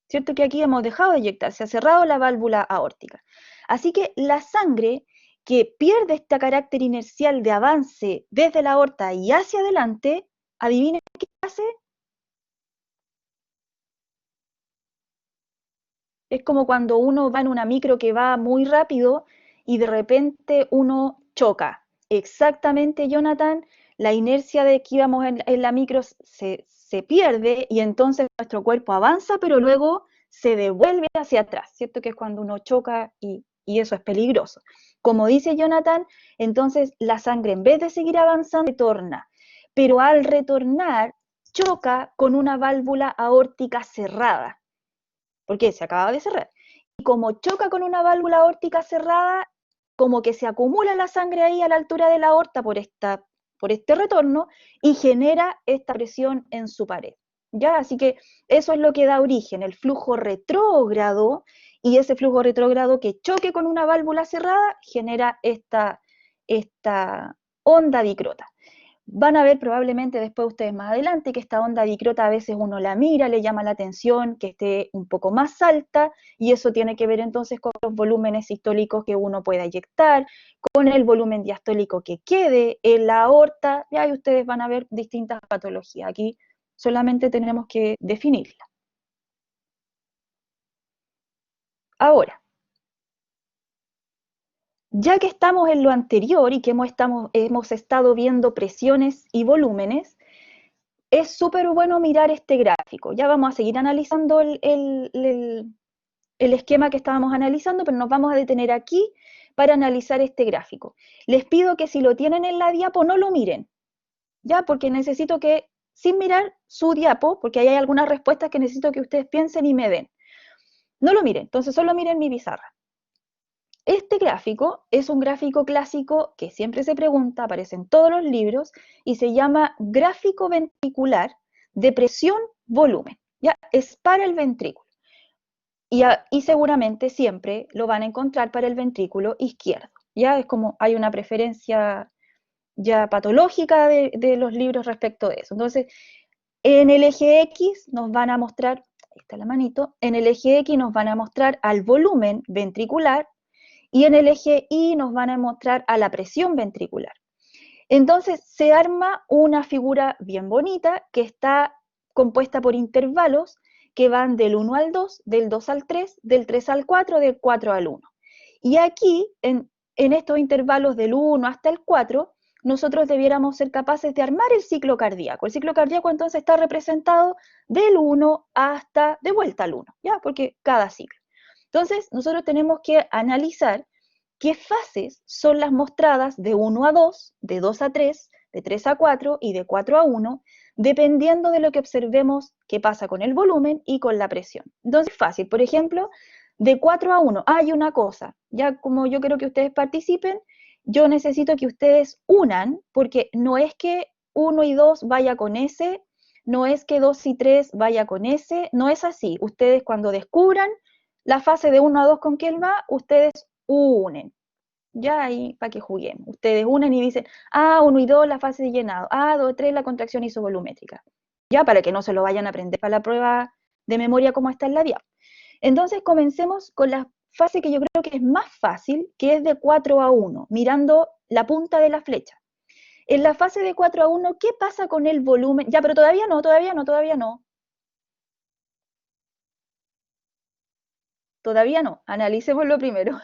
¿cierto? Que aquí hemos dejado de eyectar, se ha cerrado la válvula aórtica. Así que la sangre que pierde este carácter inercial de avance desde la aorta y hacia adelante, adivinen qué hace. Es como cuando uno va en una micro que va muy rápido y de repente uno choca. Exactamente, Jonathan, la inercia de que íbamos en la micro se pierde y entonces nuestro cuerpo avanza, pero luego se devuelve hacia atrás, ¿cierto? Que es cuando uno choca y eso es peligroso. Como dice Jonathan, entonces la sangre en vez de seguir avanzando, retorna, pero al retornar choca con una válvula aórtica cerrada porque se acaba de cerrar. Y como choca con una válvula aórtica cerrada, como que se acumula la sangre ahí a la altura de la aorta por este retorno y genera esta presión en su pared. ¿Ya? Así que eso es lo que da origen, el flujo retrógrado, y ese flujo retrógrado que choque con una válvula cerrada genera esta onda dicrota. Van a ver probablemente después ustedes más adelante que esta onda dicrota a veces uno la mira, le llama la atención, que esté un poco más alta, y eso tiene que ver entonces con los volúmenes sistólicos que uno pueda eyectar, con el volumen diastólico que quede en la aorta, y ahí ustedes van a ver distintas patologías. Aquí solamente tenemos que definirla. Ahora, ya que estamos en lo anterior y que hemos estado viendo presiones y volúmenes, es súper bueno mirar este gráfico. Ya vamos a seguir analizando el esquema que estábamos analizando, pero nos vamos a detener aquí para analizar este gráfico. Les pido que si lo tienen en la diapo no lo miren, ¿ya? Porque necesito que, sin mirar su diapo, porque ahí hay algunas respuestas que necesito que ustedes piensen y me den. No lo miren, entonces solo miren mi pizarra. Este gráfico es un gráfico clásico que siempre se pregunta, aparece en todos los libros, y se llama gráfico ventricular de presión-volumen. ¿Ya? Es para el ventrículo. Y seguramente siempre lo van a encontrar para el ventrículo izquierdo. ¿Ya? Es como hay una preferencia ya patológica de los libros respecto de eso. Entonces, en el eje X nos van a mostrar, ahí está la manito, en el eje X nos van a mostrar al volumen ventricular, y en el eje Y nos van a mostrar a la presión ventricular. Entonces se arma una figura bien bonita que está compuesta por intervalos que van del 1 al 2, del 2 al 3, del 3 al 4, del 4 al 1. Y aquí, en estos intervalos del 1 hasta el 4, nosotros debiéramos ser capaces de armar el ciclo cardíaco. El ciclo cardíaco entonces está representado del 1 hasta de vuelta al 1, ¿ya? Porque cada ciclo. Entonces, nosotros tenemos que analizar qué fases son las mostradas de 1 a 2, de 2 a 3, de 3 a 4 y de 4 a 1, dependiendo de lo que observemos que pasa con el volumen y con la presión. Entonces, fácil. Por ejemplo, de 4 a 1, hay una cosa, ya como yo quiero que ustedes participen, yo necesito que ustedes unan, porque no es que 1 y 2 vaya con S, no es que 2 y 3 vaya con S, no es así. Ustedes cuando descubran la fase de 1 a 2 con que él va, ustedes unen. Ya ahí para que juguemos. Ustedes unen y dicen, 1 y 2 la fase de llenado, 2, 3 la contracción isovolumétrica. Ya para que no se lo vayan a aprender para la prueba de memoria como está en la diapositiva. Entonces comencemos con la fase que yo creo que es más fácil, que es de 4 a 1, mirando la punta de la flecha. En la fase de 4 a 1, ¿qué pasa con el volumen? Ya, pero todavía no. Todavía no, analicémoslo primero.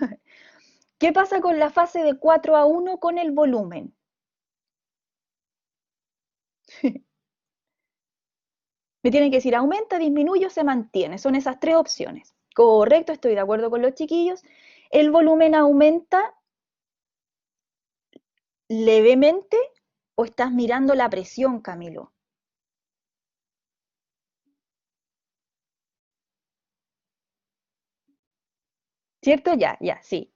¿Qué pasa con la fase de 4:1 con el volumen? Me tienen que decir, aumenta, disminuye o se mantiene. Son esas tres opciones. Correcto, estoy de acuerdo con los chiquillos. El volumen aumenta levemente o estás mirando la presión, Camilo. ¿Cierto? Ya, ya, sí.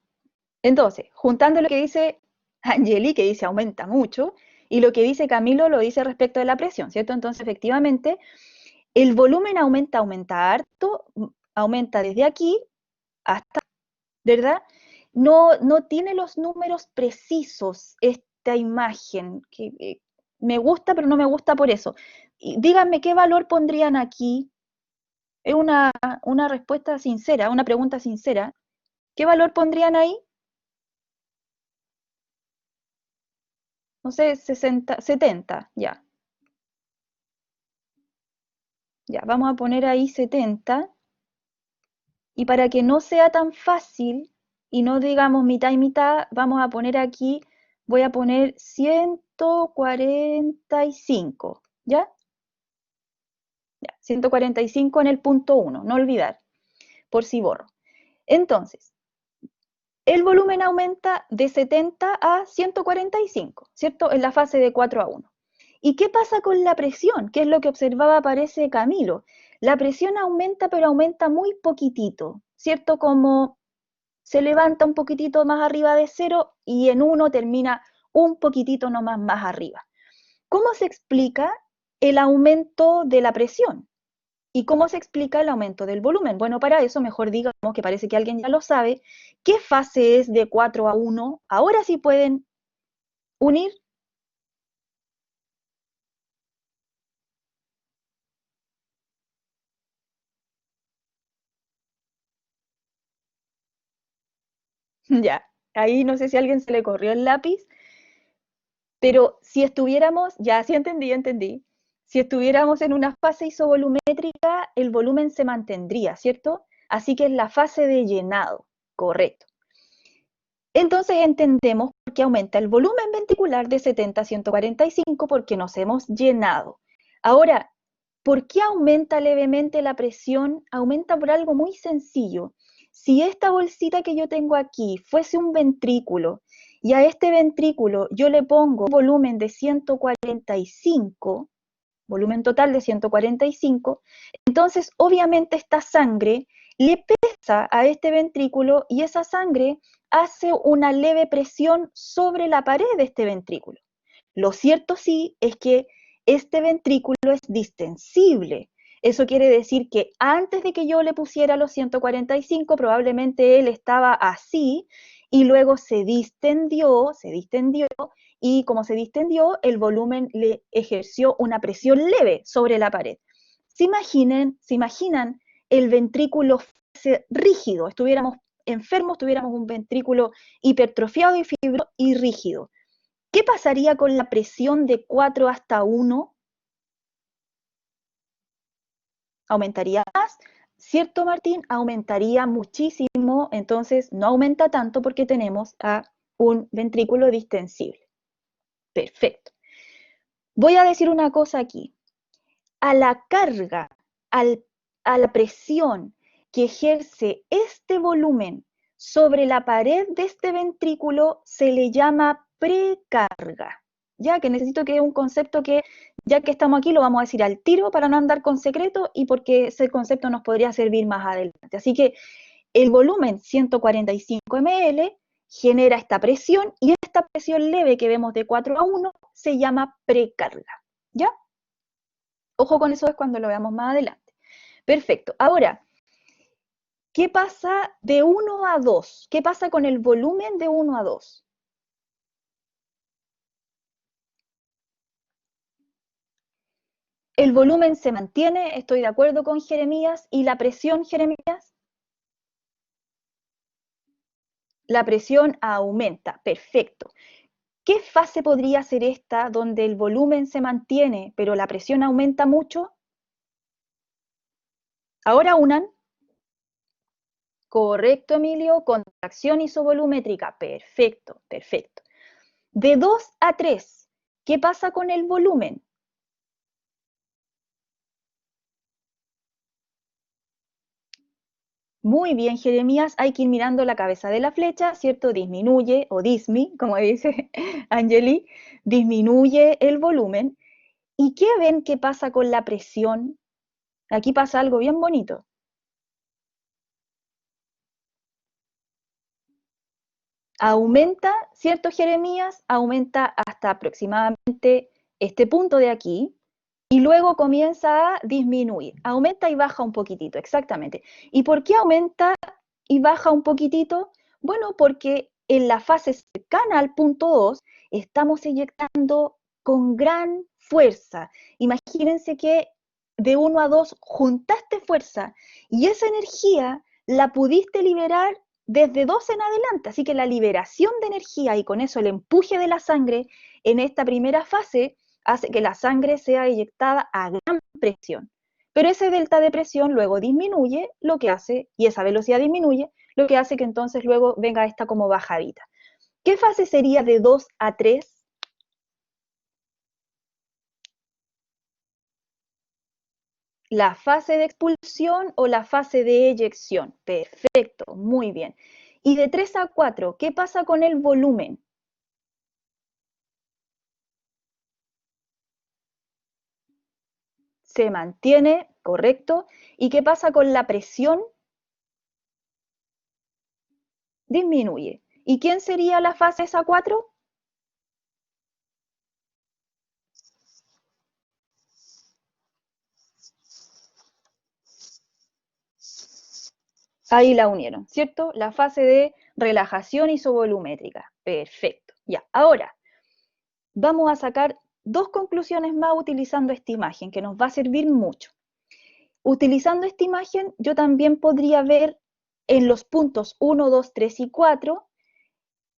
Entonces, juntando lo que dice Angeli, que dice aumenta mucho, y lo que dice Camilo lo dice respecto de la presión, ¿cierto? Entonces, efectivamente, el volumen aumenta harto, aumenta desde aquí hasta, ¿verdad? No tiene los números precisos esta imagen, que me gusta, pero no me gusta por eso. Y díganme qué valor pondrían aquí. Es una respuesta sincera, una pregunta sincera. ¿Qué valor pondrían ahí? No sé, 60, 70, ya. Ya, vamos a poner ahí 70. Y para que no sea tan fácil y no digamos mitad y mitad, vamos a poner aquí, voy a poner 145, ¿ya? Ya, 145 en el punto 1, no olvidar, por si borro. Entonces, el volumen aumenta de 70 a 145, ¿cierto? En la fase de 4:1. ¿Y qué pasa con la presión? ¿Qué es lo que observaba, parece Camilo? La presión aumenta, pero aumenta muy poquitito, ¿cierto? Como se levanta un poquitito más arriba de cero y en 1 termina un poquitito nomás más arriba. ¿Cómo se explica el aumento de la presión? ¿Y cómo se explica el aumento del volumen? Bueno, para eso mejor digamos, que parece que alguien ya lo sabe, ¿qué fase es de 4:1? Ahora sí pueden unir. Ya, ahí no sé si a alguien se le corrió el lápiz, pero si estuviéramos, ya sí entendí, entendí. Si estuviéramos en una fase isovolumétrica, el volumen se mantendría, ¿cierto? Así que es la fase de llenado, correcto. Entonces entendemos por qué aumenta el volumen ventricular de 70 a 145 porque nos hemos llenado. Ahora, ¿por qué aumenta levemente la presión? Aumenta por algo muy sencillo. Si esta bolsita que yo tengo aquí fuese un ventrículo y a este ventrículo yo le pongo un volumen de 145, volumen total de 145, entonces obviamente esta sangre le pesa a este ventrículo y esa sangre hace una leve presión sobre la pared de este ventrículo. Lo cierto sí es que este ventrículo es distensible. Eso quiere decir que antes de que yo le pusiera los 145, probablemente él estaba así y luego se distendió, y como se distendió, el volumen le ejerció una presión leve sobre la pared. Se imaginan el ventrículo rígido, estuviéramos enfermos, tuviéramos un ventrículo hipertrofiado y fibroso y rígido. ¿Qué pasaría con la presión de 4 hasta 1? ¿Aumentaría más? ¿Cierto, Martín? Aumentaría muchísimo, entonces no aumenta tanto porque tenemos a un ventrículo distensible. Perfecto. Voy a decir una cosa aquí. A la carga, a la presión que ejerce este volumen sobre la pared de este ventrículo se le llama precarga. Ya que necesito que es un concepto que, ya que estamos aquí, lo vamos a decir al tiro para no andar con secreto y porque ese concepto nos podría servir más adelante. Así que el volumen 145 ml genera esta presión y esta presión leve que vemos de 4:1 se llama precarga. ¿Ya? Ojo con eso es cuando lo veamos más adelante. Perfecto. Ahora, ¿qué pasa de 1 a 2? ¿Qué pasa con el volumen de 1 a 2? El volumen se mantiene, estoy de acuerdo con Jeremías, y la presión, Jeremías, la presión aumenta, perfecto. ¿Qué fase podría ser esta donde el volumen se mantiene, pero la presión aumenta mucho? Ahora unan. Correcto, Emilio, contracción isovolumétrica. Perfecto, perfecto. De 2 a 3, ¿qué pasa con el volumen? Muy bien, Jeremías, hay que ir mirando la cabeza de la flecha, ¿cierto? Disminuye, o dismi, como dice Angeli, disminuye el volumen. ¿Y qué ven que pasa con la presión? Aquí pasa algo bien bonito. Aumenta, ¿cierto, Jeremías? Aumenta hasta aproximadamente este punto de aquí y luego comienza a disminuir. Aumenta y baja un poquitito, exactamente. ¿Y por qué aumenta y baja un poquitito? Bueno, porque en la fase cercana al punto 2 estamos eyectando con gran fuerza. Imagínense que de 1 a 2 juntaste fuerza y esa energía la pudiste liberar desde 2 en adelante. Así que la liberación de energía y con eso el empuje de la sangre en esta primera fase hace que la sangre sea eyectada a gran presión. Pero ese delta de presión luego disminuye, lo que hace, y esa velocidad disminuye, lo que hace que entonces luego venga esta como bajadita. ¿Qué fase sería de 2 a 3? ¿La fase de expulsión o la fase de eyección? Perfecto, muy bien. Y de 3 a 4, ¿qué pasa con el volumen? Se mantiene, correcto. ¿Y qué pasa con la presión? Disminuye. ¿Y quién sería la fase esa 4? Ahí la unieron, ¿cierto? La fase de relajación isovolumétrica. Perfecto. Ya, ahora vamos a sacar dos conclusiones más utilizando esta imagen que nos va a servir mucho. Utilizando esta imagen, yo también podría ver en los puntos 1, 2, 3 y 4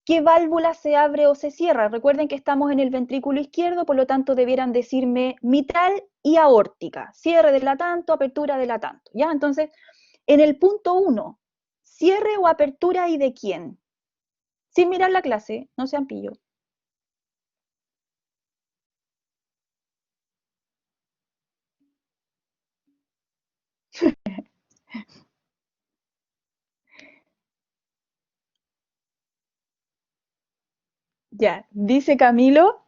qué válvula se abre o se cierra. Recuerden que estamos en el ventrículo izquierdo, por lo tanto debieran decirme mitral y aórtica. Cierre de la tanto, apertura de la tanto. ¿Ya? Entonces, en el punto 1, cierre o apertura y de quién. Sin mirar la clase, no sean pillo. Ya, dice Camilo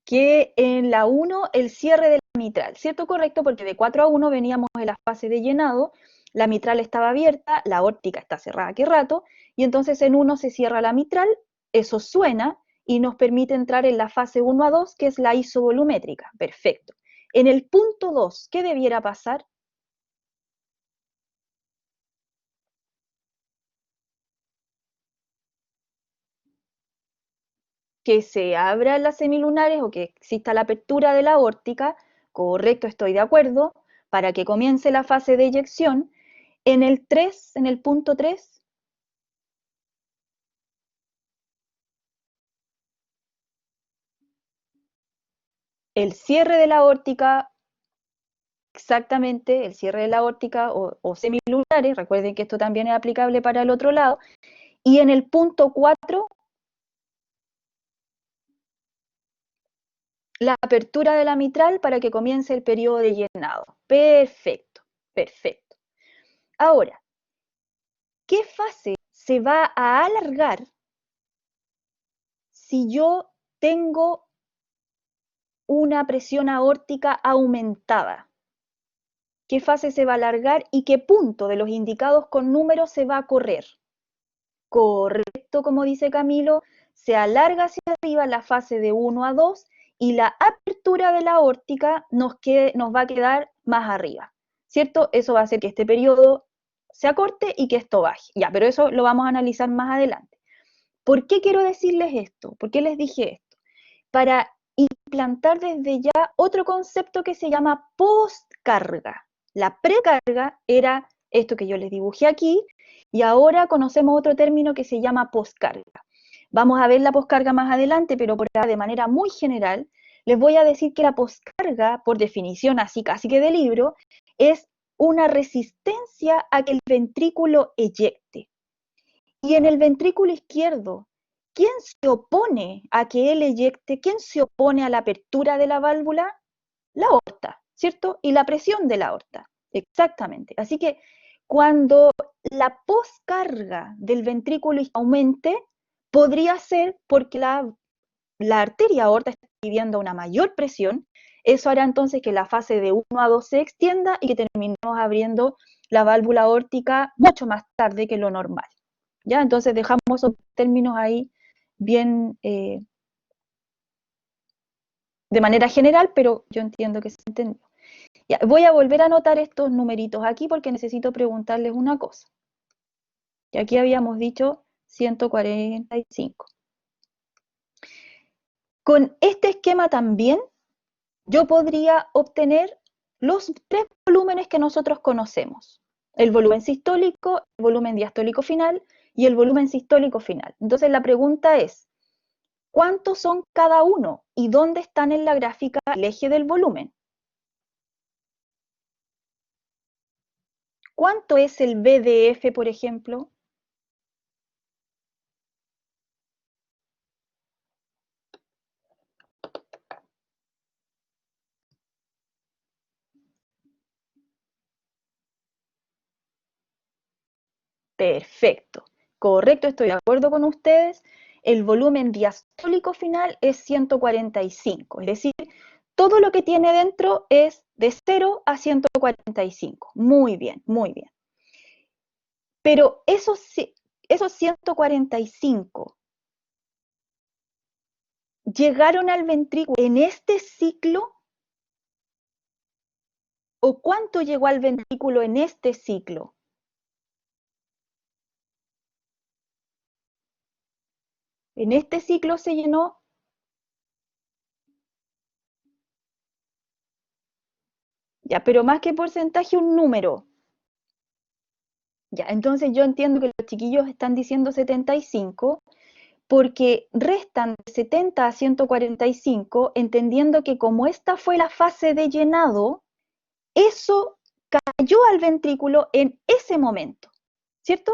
que en la 1 el cierre de la mitral, ¿cierto? Correcto, porque de 4 a 1 veníamos en la fase de llenado, la mitral estaba abierta, la aórtica está cerrada qué rato, y entonces en 1 se cierra la mitral, eso suena y nos permite entrar en la fase 1 a 2, que es la isovolumétrica. Perfecto. En el punto 2, ¿qué debiera pasar? Que se abran las semilunares o que exista la apertura de la aórtica, correcto, estoy de acuerdo, para que comience la fase de eyección. En el 3, en el punto 3, el cierre de la aórtica, exactamente, el cierre de la aórtica o semilunares, recuerden que esto también es aplicable para el otro lado, y en el punto 4, la apertura de la mitral para que comience el periodo de llenado. Perfecto, perfecto. Ahora, ¿qué fase se va a alargar si yo tengo una presión aórtica aumentada? ¿Qué fase se va a alargar y qué punto de los indicados con números se va a correr? Correcto, como dice Camilo, se alarga hacia arriba la fase de 1 a 2 y la apertura de la aórtica nos va a quedar más arriba, ¿cierto? Eso va a hacer que este periodo se acorte y que esto baje. Ya, pero eso lo vamos a analizar más adelante. ¿Por qué quiero decirles esto? ¿Por qué les dije esto? Para implantar desde ya otro concepto que se llama postcarga. La precarga era esto que yo les dibujé aquí, y ahora conocemos otro término que se llama poscarga. Vamos a ver la poscarga más adelante, pero por ahora de manera muy general, les voy a decir que la poscarga, por definición así casi que de libro, es una resistencia a que el ventrículo eyecte. Y en el ventrículo izquierdo, ¿quién se opone a que él eyecte? ¿Quién se opone a la apertura de la válvula? La aorta, ¿cierto? Y la presión de la aorta, exactamente. Así que cuando la poscarga del ventrículo aumente, podría ser porque la arteria aorta está viviendo una mayor presión. Eso hará entonces que la fase de 1 a 2 se extienda y que terminemos abriendo la válvula aórtica mucho más tarde que lo normal. ¿Ya? Entonces dejamos esos términos ahí bien de manera general, pero yo entiendo que se entendió. Ya, voy a volver a anotar estos numeritos aquí porque necesito preguntarles una cosa. Y aquí habíamos dicho 145. Con este esquema también yo podría obtener los tres volúmenes que nosotros conocemos. El volumen sistólico, el volumen diastólico final y el volumen sistólico final. Entonces la pregunta es, ¿cuántos son cada uno y dónde están en la gráfica el eje del volumen? ¿Cuánto es el BDF, por ejemplo? Perfecto, correcto, estoy de acuerdo con ustedes. El volumen diastólico final es 145, es decir, todo lo que tiene dentro es de 0 a 145. Muy bien, muy bien. Pero esos 145 llegaron al ventrículo en este ciclo, ¿o cuánto llegó al ventrículo en este ciclo? En este ciclo se llenó, ya, pero más que porcentaje, un número. Ya, entonces yo entiendo que los chiquillos están diciendo 75 porque restan de 70 a 145, entendiendo que como esta fue la fase de llenado, eso cayó al ventrículo en ese momento, ¿cierto?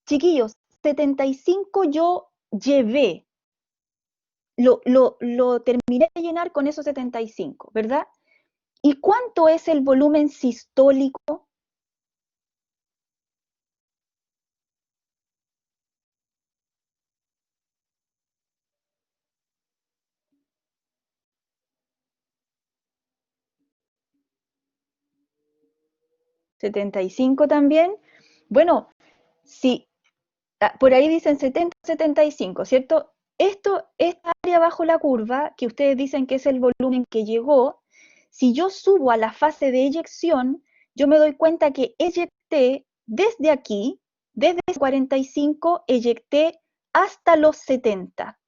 Chiquillos, 75 yo llevé, lo terminé de llenar con esos 75, ¿verdad? ¿Y cuánto es el volumen sistólico? ¿75 también? Bueno, si por ahí dicen 70, 75, ¿cierto? Esta área bajo la curva, que ustedes dicen que es el volumen que llegó, si yo subo a la fase de eyección, yo me doy cuenta que eyecté desde aquí, desde 45, eyecté hasta los 70.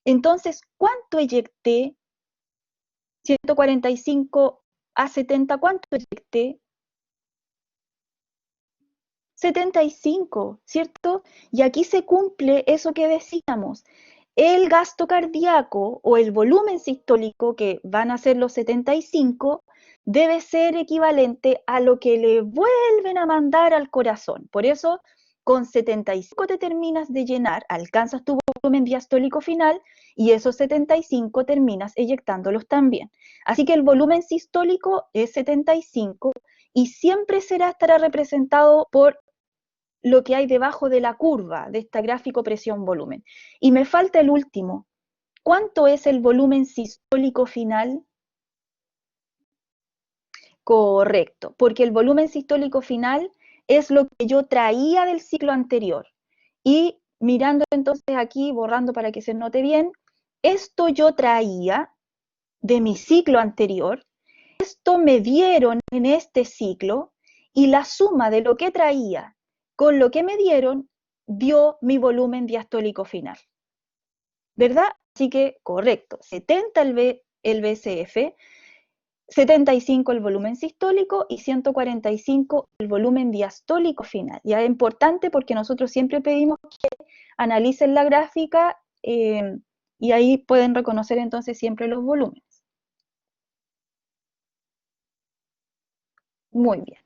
Entonces, ¿cuánto eyecté? 145 a 70, ¿cuánto eyecté? 75, ¿cierto? Y aquí se cumple eso que decíamos. El gasto cardíaco o el volumen sistólico, que van a ser los 75, debe ser equivalente a lo que le vuelven a mandar al corazón. Por eso, con 75 te terminas de llenar, alcanzas tu volumen diastólico final y esos 75 terminas eyectándolos también. Así que el volumen sistólico es 75 y siempre estará representado por lo que hay debajo de la curva de esta gráfico presión-volumen. Y me falta el último. ¿Cuánto es el volumen sistólico final? Correcto, porque el volumen sistólico final es lo que yo traía del ciclo anterior. Y mirando entonces aquí, borrando para que se note bien, esto yo traía de mi ciclo anterior, esto me dieron en este ciclo y la suma de lo que traía con lo que me dieron dio mi volumen diastólico final. ¿Verdad? Así que correcto, 70 el BCF, 75 el volumen sistólico y 145 el volumen diastólico final. Ya es importante porque nosotros siempre pedimos que analicen la gráfica y ahí pueden reconocer entonces siempre los volúmenes. Muy bien.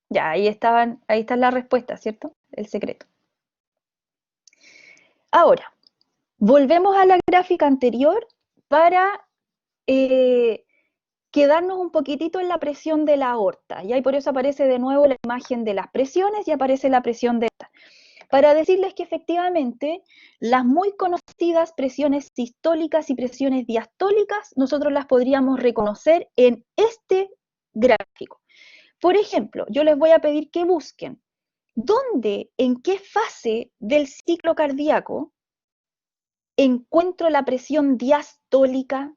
Ya, ahí está la respuesta, ¿cierto? El secreto. Ahora, volvemos a la gráfica anterior para eh, quedarnos un poquitito en la presión de la aorta. Y ahí por eso aparece de nuevo la imagen de las presiones y aparece la presión de esta. Para decirles que efectivamente las muy conocidas presiones sistólicas y presiones diastólicas, nosotros las podríamos reconocer en este gráfico. Por ejemplo, yo les voy a pedir que busquen dónde, en qué fase del ciclo cardíaco encuentro la presión diastólica.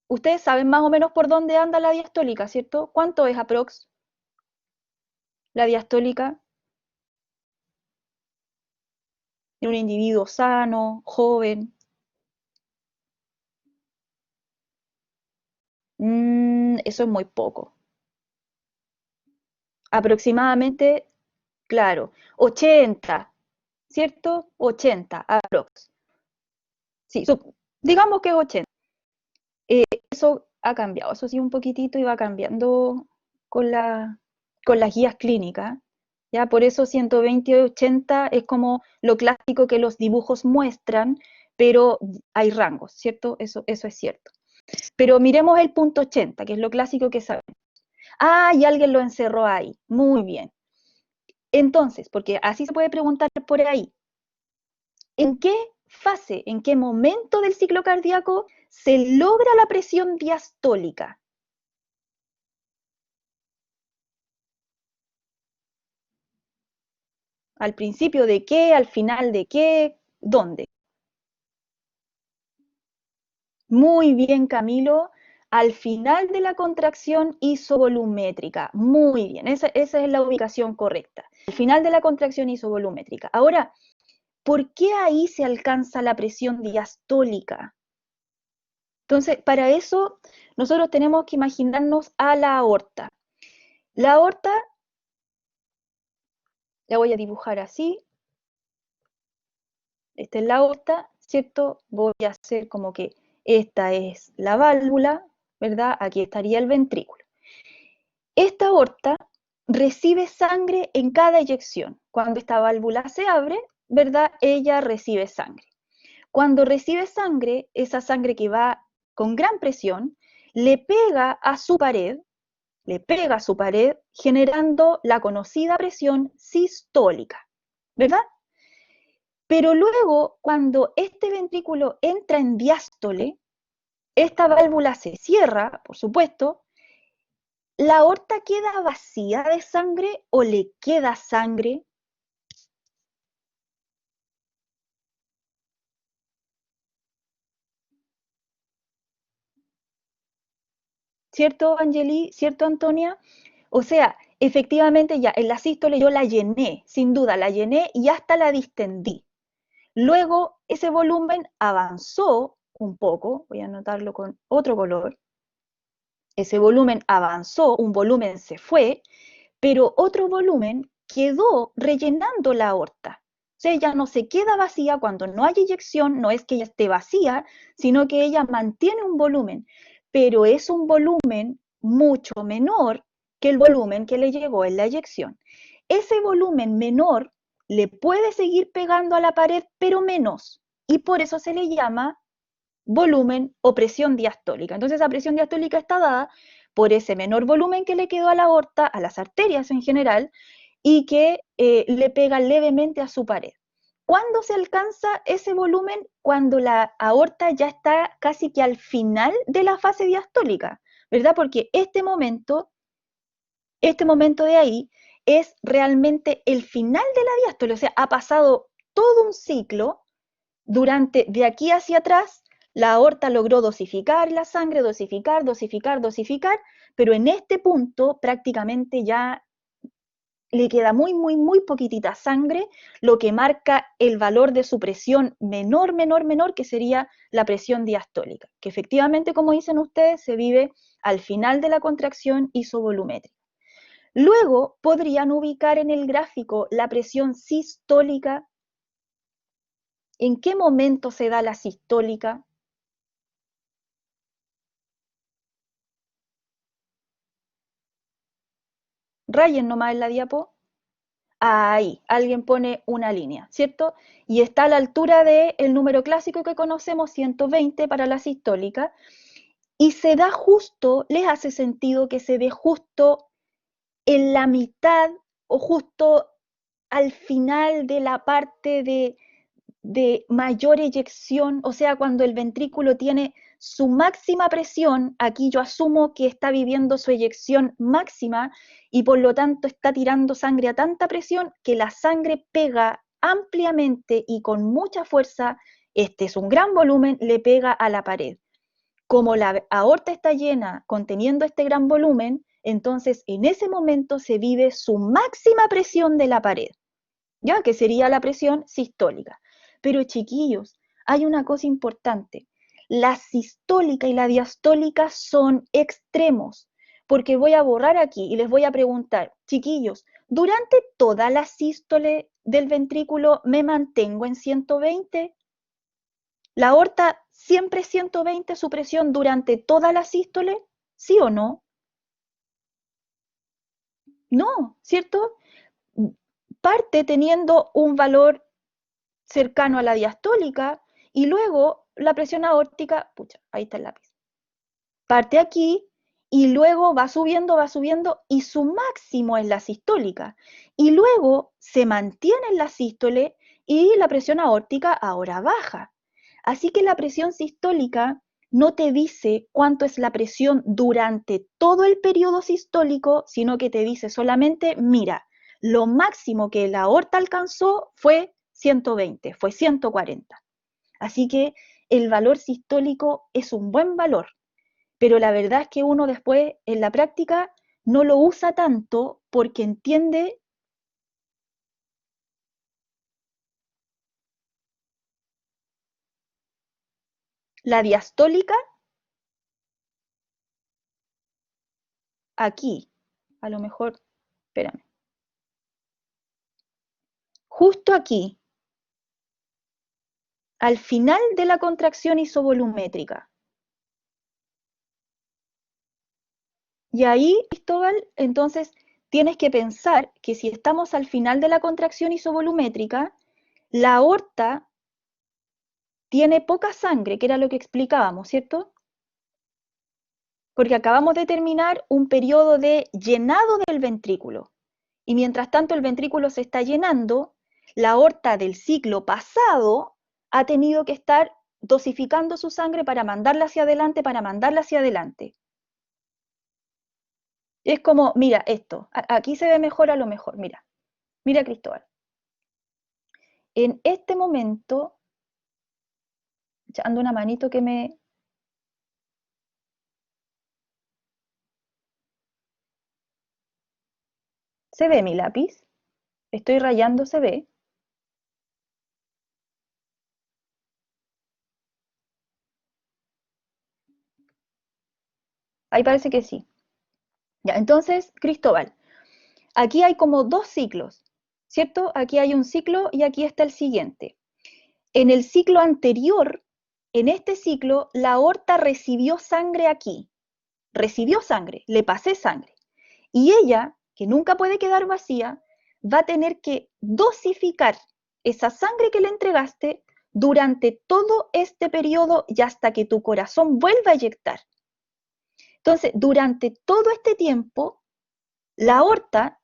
Ustedes saben más o menos por dónde anda la diastólica, ¿cierto? ¿Cuánto es aprox la diastólica en un individuo sano, joven? Eso es muy poco. Aproximadamente, claro, 80, ¿cierto? 80, aprox. Sí, digamos que es 80. Eso ha cambiado, eso sí un poquitito y va cambiando con, con las guías clínicas. ¿Ya? Por eso 120 y 80 es como lo clásico que los dibujos muestran, pero hay rangos, ¿cierto? Eso es cierto. Pero miremos el punto 80, que es lo clásico que sabemos. Ah, y alguien lo encerró ahí. Muy bien. Entonces, porque así se puede preguntar por ahí, ¿en qué fase, en qué momento del ciclo cardíaco se logra la presión diastólica? ¿Al principio de qué? ¿Al final de qué? ¿Dónde? Muy bien, Camilo. Al final de la contracción isovolumétrica. Muy bien, esa es la ubicación correcta. Al final de la contracción isovolumétrica. Ahora, ¿por qué ahí se alcanza la presión diastólica? Entonces, para eso, nosotros tenemos que imaginarnos a la aorta. La aorta, la voy a dibujar así. Esta es la aorta, ¿cierto? Voy a hacer como que esta es la válvula, ¿verdad? Aquí estaría el ventrículo. Esta aorta recibe sangre en cada eyección. Cuando esta válvula se abre, ¿verdad? Ella recibe sangre. Cuando recibe sangre, esa sangre que va con gran presión, le pega a su pared, generando la conocida presión sistólica, ¿verdad? Pero luego, cuando este ventrículo entra en diástole, esta válvula se cierra, por supuesto. ¿La aorta queda vacía de sangre o le queda sangre? ¿Cierto, Angeli? ¿Cierto, Antonia? O sea, efectivamente ya en la sístole yo la llené, sin duda la llené y hasta la distendí. Luego ese volumen avanzó un poco, voy a anotarlo con otro color, ese volumen avanzó, un volumen se fue, pero otro volumen quedó rellenando la aorta. O sea, ella no se queda vacía cuando no hay eyección, no es que ella esté vacía, sino que ella mantiene un volumen, pero es un volumen mucho menor que el volumen que le llegó en la eyección. Ese volumen menor le puede seguir pegando a la pared, pero menos, y por eso se le llama volumen o presión diastólica. Entonces, esa presión diastólica está dada por ese menor volumen que le quedó a la aorta, a las arterias en general, y que le pega levemente a su pared. ¿Cuándo se alcanza ese volumen? Cuando la aorta ya está casi que al final de la fase diastólica, ¿verdad? Porque este momento de ahí es realmente el final de la diástole, o sea, ha pasado todo un ciclo durante, de aquí hacia atrás, la aorta logró dosificar la sangre, dosificar, pero en este punto prácticamente ya le queda muy poquitita sangre, lo que marca el valor de su presión menor, que sería la presión diastólica, que efectivamente, como dicen ustedes, se vive al final de la contracción isovolumétrica. Luego podrían ubicar en el gráfico la presión sistólica. ¿En qué momento se da la sistólica? rayen nomás en la diapo. Ahí, alguien pone una línea, ¿cierto? Y está a la altura del número clásico que conocemos, 120 para la sistólica, y se da justo, les hace sentido que se dé justo en la mitad o justo al final de la parte de mayor eyección, o sea, cuando el ventrículo tiene su máxima presión, aquí yo asumo que está viviendo su eyección máxima y por lo tanto está tirando sangre a tanta presión que la sangre pega ampliamente y con mucha fuerza, este es un gran volumen, le pega a la pared. Como la aorta está llena conteniendo este gran volumen, entonces en ese momento se vive su máxima presión de la pared, ya que sería la presión sistólica. Pero chiquillos, hay una cosa importante. La sistólica y la diastólica son extremos, porque voy a borrar aquí y les voy a preguntar, chiquillos, ¿durante toda la sístole del ventrículo me mantengo en 120? ¿La aorta siempre 120 su presión durante toda la sístole? ¿Sí o no? No, ¿cierto? Parte teniendo un valor cercano a la diastólica y luego la presión aórtica, pucha, ahí está el lápiz, parte aquí y luego va subiendo y su máximo es la sistólica y luego se mantiene en la sístole y la presión aórtica ahora baja. Así que la presión sistólica no te dice cuánto es la presión durante todo el periodo sistólico, sino que te dice solamente, mira, lo máximo que la aorta alcanzó fue 120, fue 140. Así que el valor sistólico es un buen valor, pero la verdad es que uno después en la práctica no lo usa tanto porque entiende la diastólica aquí. A lo mejor, espérame. Justo aquí, al final de la contracción isovolumétrica. Y ahí, Cristóbal, entonces tienes que pensar que si estamos al final de la contracción isovolumétrica, la aorta tiene poca sangre, que era lo que explicábamos, ¿cierto? Porque acabamos de terminar un periodo de llenado del ventrículo. Y mientras tanto el ventrículo se está llenando, la aorta del ciclo pasado ha tenido que estar dosificando su sangre para mandarla hacia adelante, para mandarla hacia adelante. Es como, mira esto, aquí se ve mejor a lo mejor, mira, mira Cristóbal. En este momento, echando una manito que me... ¿Se ve mi lápiz? Estoy rayando, ¿se ve? Ahí parece que sí. Ya, entonces, Cristóbal, aquí hay como dos ciclos, ¿cierto? Aquí hay un ciclo y aquí está el siguiente. En el ciclo anterior, en este ciclo, la aorta recibió sangre aquí, recibió sangre, le pasé sangre. Y ella, que nunca puede quedar vacía, va a tener que dosificar esa sangre que le entregaste durante todo este periodo y hasta que tu corazón vuelva a eyectar. Entonces, durante todo este tiempo, la aorta,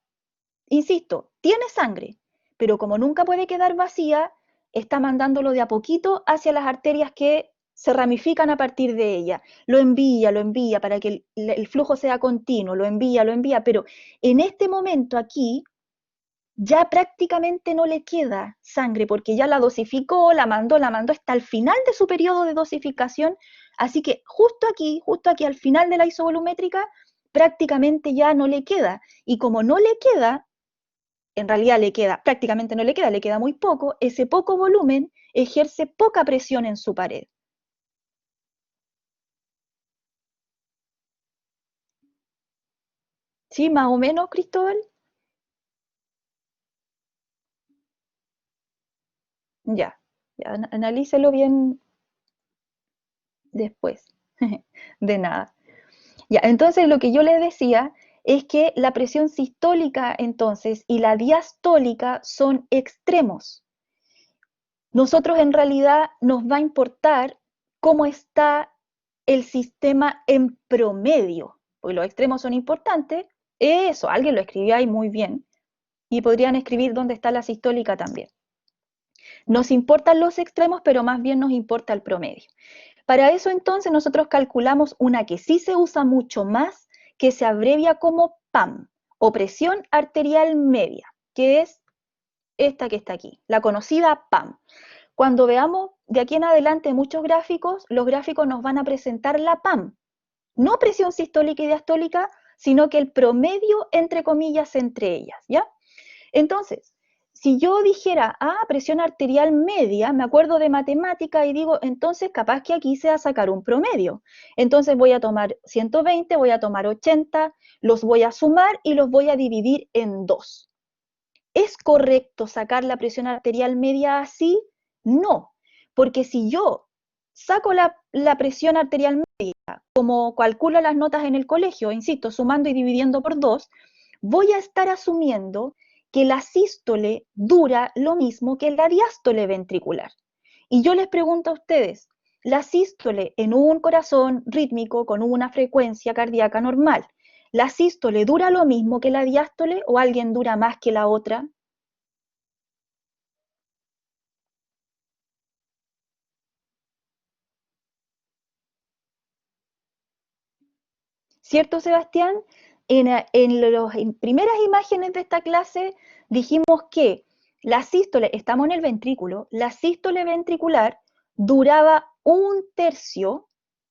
insisto, tiene sangre, pero como nunca puede quedar vacía, está mandándolo de a poquito hacia las arterias que se ramifican a partir de ella. Lo envía para que el flujo sea continuo, lo envía, pero en este momento aquí ya prácticamente no le queda sangre porque ya la dosificó, la mandó hasta el final de su periodo de dosificación, así que justo aquí al final de la isovolumétrica, prácticamente ya no le queda. Y como no le queda, en realidad le queda, prácticamente no le queda muy poco, ese poco volumen ejerce poca presión en su pared. ¿Sí? Más o menos, Cristóbal. Ya, ya analícelo bien después. De nada. Ya, entonces lo que yo les decía es que la presión sistólica entonces y la diastólica son extremos. Nosotros en realidad nos va a importar cómo está el sistema en promedio, porque los extremos son importantes. Eso, alguien lo escribió ahí muy bien, y podrían escribir dónde está la sistólica también. Nos importan los extremos, pero más bien nos importa el promedio. Para eso entonces nosotros calculamos una que sí se usa mucho más, que se abrevia como PAM, o presión arterial media, que es esta que está aquí, la conocida PAM. Cuando veamos de aquí en adelante muchos gráficos, los gráficos nos van a presentar la PAM, no presión sistólica y diastólica, sino que el promedio entre comillas entre ellas, ¿ya? Entonces, si yo dijera, presión arterial media, me acuerdo de matemática y digo, entonces capaz que aquí se va a sacar un promedio. Entonces voy a tomar 120, voy a tomar 80, los voy a sumar y los voy a dividir en 2. ¿Es correcto sacar la presión arterial media así? No, porque si yo saco la presión arterial media, como calculo las notas en el colegio, insisto, sumando y dividiendo por 2, voy a estar asumiendo que la sístole dura lo mismo que la diástole ventricular. Y yo les pregunto a ustedes, la sístole en un corazón rítmico con una frecuencia cardíaca normal, ¿la sístole dura lo mismo que la diástole o alguien dura más que la otra? ¿Cierto, Sebastián? En primeras imágenes de esta clase dijimos que la sístole, estamos en el ventrículo, la sístole ventricular duraba 1/3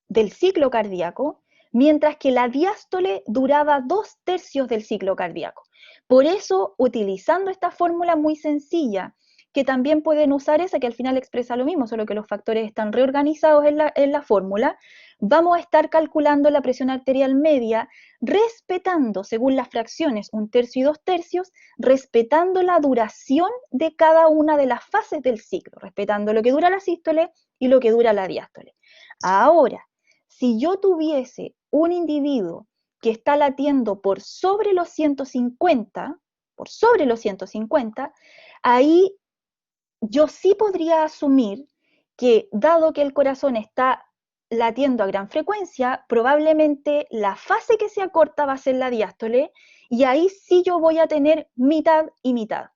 del ciclo cardíaco, mientras que la diástole duraba 2/3 del ciclo cardíaco. Por eso, utilizando esta fórmula muy sencilla, que también pueden usar esa que al final expresa lo mismo, solo que los factores están reorganizados en la fórmula, vamos a estar calculando la presión arterial media respetando, según las fracciones 1/3 y 2/3, respetando la duración de cada una de las fases del ciclo, respetando lo que dura la sístole y lo que dura la diástole. Ahora, si yo tuviese un individuo que está latiendo por sobre los 150, ahí yo sí podría asumir que, dado que el corazón está latiendo a gran frecuencia, probablemente la fase que se acorta va a ser la diástole, y ahí sí yo voy a tener mitad y mitad.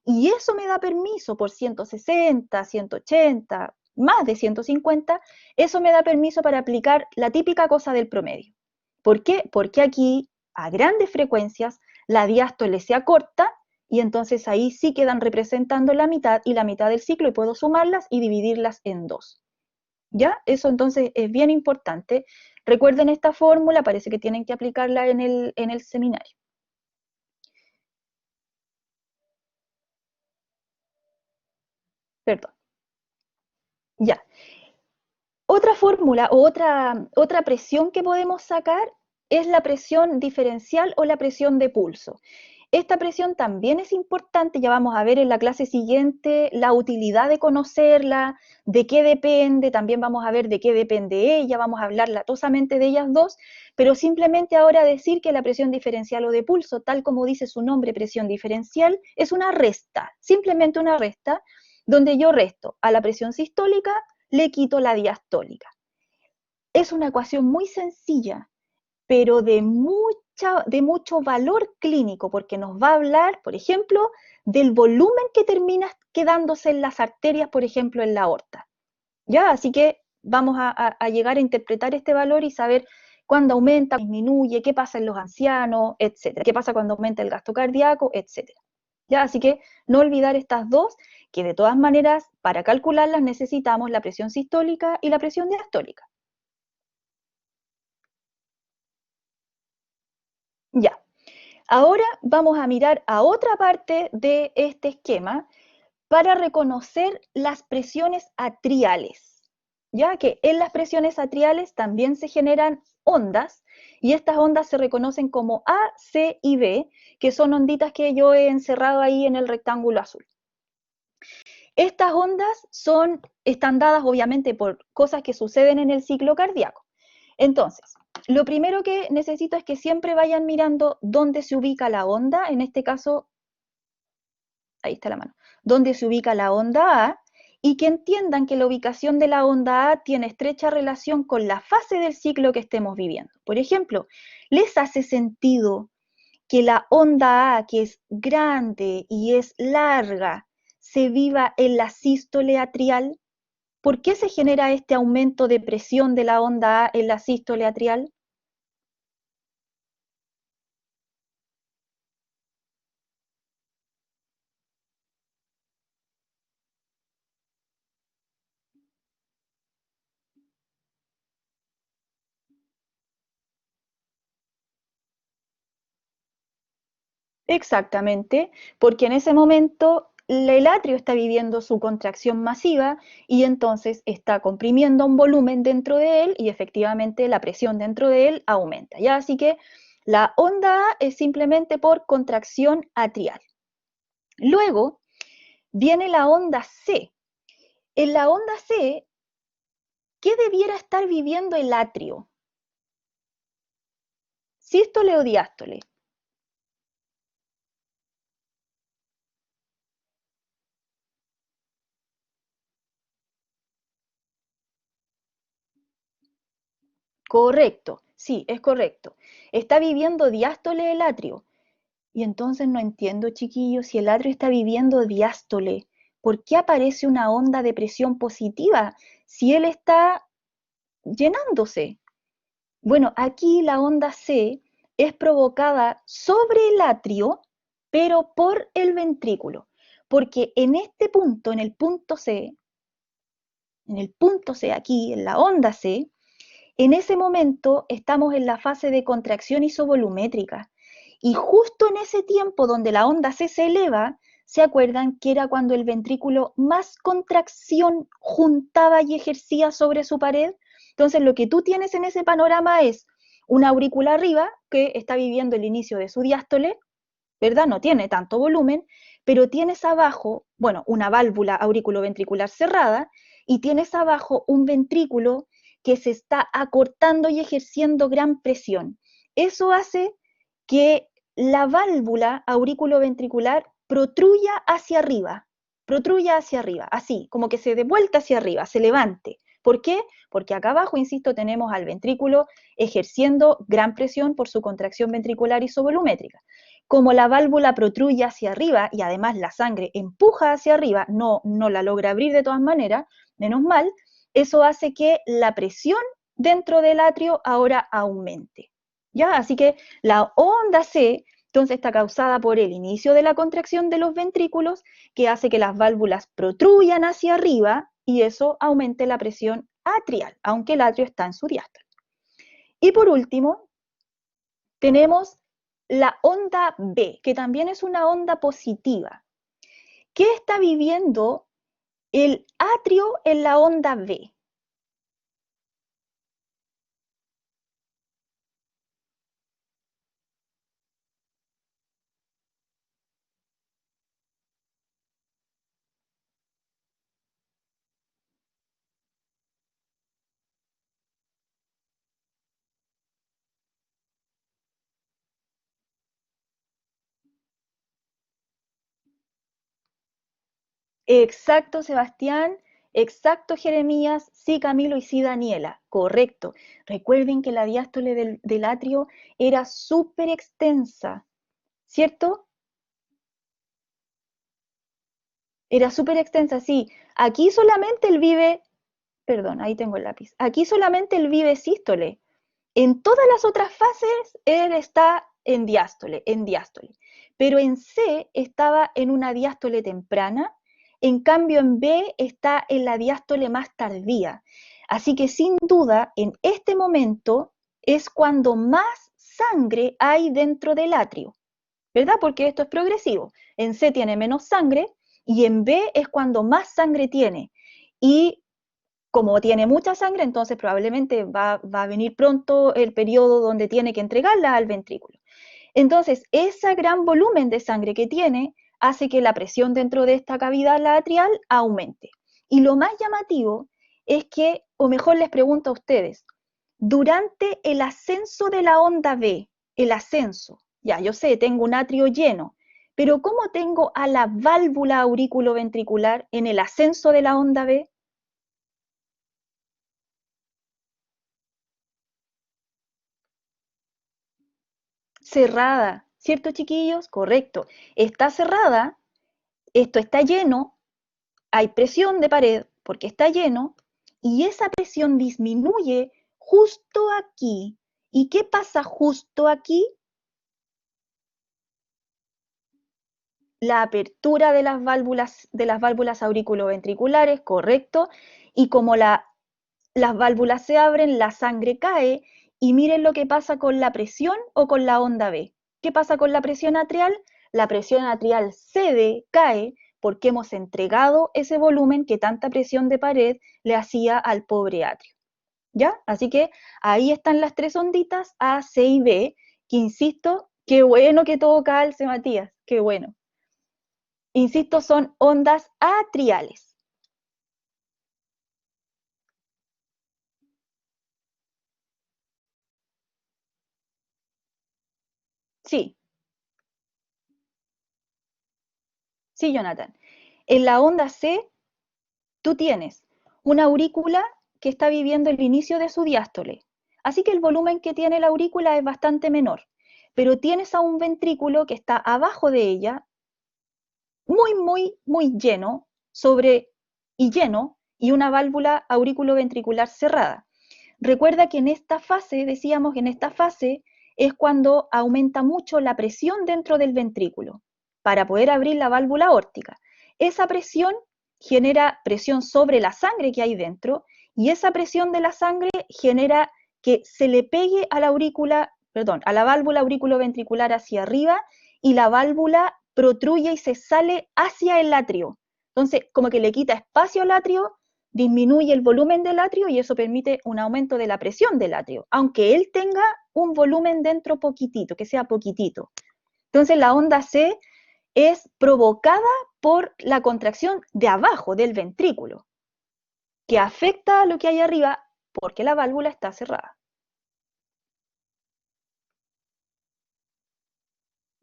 Y eso me da permiso por 160, 180, más de 150, eso me da permiso para aplicar la típica cosa del promedio. ¿Por qué? Porque aquí, a grandes frecuencias, la diástole se acorta y entonces ahí sí quedan representando la mitad y la mitad del ciclo y puedo sumarlas y dividirlas en 2. ¿Ya? Eso entonces es bien importante. Recuerden esta fórmula, parece que tienen que aplicarla en el seminario. Perdón. Ya. Otra fórmula o otra presión que podemos sacar es la presión diferencial o la presión de pulso. Esta presión también es importante, ya vamos a ver en la clase siguiente la utilidad de conocerla, de qué depende, también vamos a ver de qué depende ella, vamos a hablar latosamente de ellas dos, pero simplemente ahora decir que la presión diferencial o de pulso, tal como dice su nombre, presión diferencial, es una resta, simplemente una resta, donde yo resto a la presión sistólica, le quito la diastólica. Es una ecuación muy sencilla, pero de mucho valor clínico, porque nos va a hablar, por ejemplo, del volumen que termina quedándose en las arterias, por ejemplo, en la aorta. ¿Ya? Así que vamos a llegar a interpretar este valor y saber cuándo aumenta, disminuye, qué pasa en los ancianos, etcétera. Qué pasa cuando aumenta el gasto cardíaco, etcétera. ¿Ya? Así que no olvidar estas dos, que de todas maneras, para calcularlas necesitamos la presión sistólica y la presión diastólica. Ya. Ahora vamos a mirar a otra parte de este esquema para reconocer las presiones atriales, ya que en las presiones atriales también se generan ondas y estas ondas se reconocen como A, C y B, que son onditas que yo he encerrado ahí en el rectángulo azul. Estas ondas están dadas obviamente por cosas que suceden en el ciclo cardíaco. Entonces, Lo primero que necesito es que siempre vayan mirando dónde se ubica la onda, en este caso, ahí está la mano, dónde se ubica la onda A, y que entiendan que la ubicación de la onda A tiene estrecha relación con la fase del ciclo que estemos viviendo. Por ejemplo, ¿les hace sentido que la onda A, que es grande y es larga, se viva en la sístole atrial? ¿Por qué se genera este aumento de presión de la onda A en la sístole atrial? Exactamente, porque en ese momento el atrio está viviendo su contracción masiva y entonces está comprimiendo un volumen dentro de él y efectivamente la presión dentro de él aumenta, ¿ya? Así que la onda A es simplemente por contracción atrial. Luego viene la onda C. En la onda C, ¿qué debiera estar viviendo el atrio? ¿Sístole o diástole? Correcto, sí, es correcto. Está viviendo diástole el atrio. Y entonces no entiendo, chiquillos, si el atrio está viviendo diástole, ¿por qué aparece una onda de presión positiva si él está llenándose? Bueno, aquí la onda C es provocada sobre el atrio, pero por el ventrículo, porque en este punto, en el punto C, aquí, en la onda C, en ese momento estamos en la fase de contracción isovolumétrica y justo en ese tiempo donde la onda C se eleva, ¿se acuerdan que era cuando el ventrículo más contracción juntaba y ejercía sobre su pared? Entonces lo que tú tienes en ese panorama es una aurícula arriba que está viviendo el inicio de su diástole, ¿verdad? No tiene tanto volumen, pero tienes abajo, bueno, una válvula auriculoventricular cerrada y tienes abajo un ventrículo que se está acortando y ejerciendo gran presión. Eso hace que la válvula auriculoventricular protruya hacia arriba, así, como que se dé vuelta hacia arriba, se levante. ¿Por qué? Porque acá abajo, insisto, tenemos al ventrículo ejerciendo gran presión por su contracción ventricular isovolumétrica. Como la válvula protruye hacia arriba y además la sangre empuja hacia arriba, no la logra abrir de todas maneras, menos mal, eso hace que la presión dentro del atrio ahora aumente. ¿Ya? Así que la onda C entonces está causada por el inicio de la contracción de los ventrículos que hace que las válvulas protruyan hacia arriba y eso aumente la presión atrial, aunque el atrio está en su diástole. Y por último, tenemos la onda B, que también es una onda positiva. ¿Qué está viviendo el atrio en la onda B? Exacto, Sebastián. Exacto, Jeremías. Sí, Camilo y sí, Daniela. Correcto. Recuerden que la diástole del atrio era súper extensa, ¿cierto? Era súper extensa, sí. Aquí solamente él vive, perdón, ahí tengo el lápiz. Aquí solamente él vive sístole. En todas las otras fases él está en diástole, en diástole. Pero en C estaba en una diástole temprana, en cambio en B está en la diástole más tardía. Así que sin duda, en este momento es cuando más sangre hay dentro del atrio, ¿verdad? Porque esto es progresivo. En C tiene menos sangre y en B es cuando más sangre tiene. Y como tiene mucha sangre, entonces probablemente va a venir pronto el periodo donde tiene que entregarla al ventrículo. Entonces, ese gran volumen de sangre que tiene hace que la presión dentro de esta cavidad atrial aumente. Y lo más llamativo es que, o mejor les pregunto a ustedes, durante el ascenso de la onda B, el ascenso, ya, yo sé, tengo un atrio lleno, pero ¿cómo tengo a la válvula auriculoventricular en el ascenso de la onda B? Cerrada, ¿cierto, chiquillos? Correcto. Está cerrada, esto está lleno, hay presión de pared porque está lleno, y esa presión disminuye justo aquí. ¿Y qué pasa justo aquí? La apertura de las válvulas auriculoventriculares, correcto, y como las válvulas se abren, la sangre cae, y miren lo que pasa con la presión o con la onda B. ¿Qué pasa con la presión atrial? La presión atrial cede, cae, porque hemos entregado ese volumen que tanta presión de pared le hacía al pobre atrio. ¿Ya? Así que ahí están las tres onditas A, C y B, que insisto, qué bueno que todo calce, Matías, qué bueno. Insisto, son ondas atriales. Sí, sí, Jonathan. En la onda C, tú tienes una aurícula que está viviendo el inicio de su diástole. Así que el volumen que tiene la aurícula es bastante menor. Pero tienes a un ventrículo que está abajo de ella, muy, muy, muy lleno, lleno, y una válvula auriculoventricular cerrada. Recuerda que en esta fase, decíamos, en esta fase es cuando aumenta mucho la presión dentro del ventrículo para poder abrir la válvula aórtica. Esa presión genera presión sobre la sangre que hay dentro, y esa presión de la sangre genera que se le pegue a la aurícula, perdón, a la válvula auriculoventricular hacia arriba, y la válvula protruye y se sale hacia el atrio. Entonces, como que le quita espacio al atrio, disminuye el volumen del atrio, y eso permite un aumento de la presión del atrio, aunque él tenga un volumen dentro poquitito, que sea poquitito. Entonces la onda C es provocada por la contracción de abajo del ventrículo, que afecta a lo que hay arriba porque la válvula está cerrada.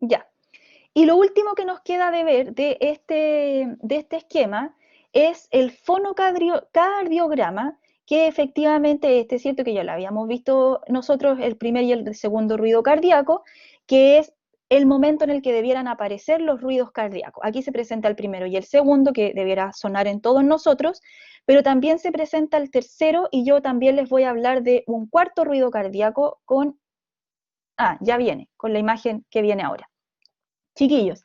Ya. Y lo último que nos queda de ver de este esquema es el fonocardiograma, que efectivamente es cierto que ya lo habíamos visto nosotros, el primer y el segundo ruido cardíaco, que es el momento en el que debieran aparecer los ruidos cardíacos. Aquí se presenta el primero y el segundo, que debiera sonar en todos nosotros, pero también se presenta el tercero, y yo también les voy a hablar de un cuarto ruido cardíaco ya viene, con la imagen que viene ahora. Chiquillos,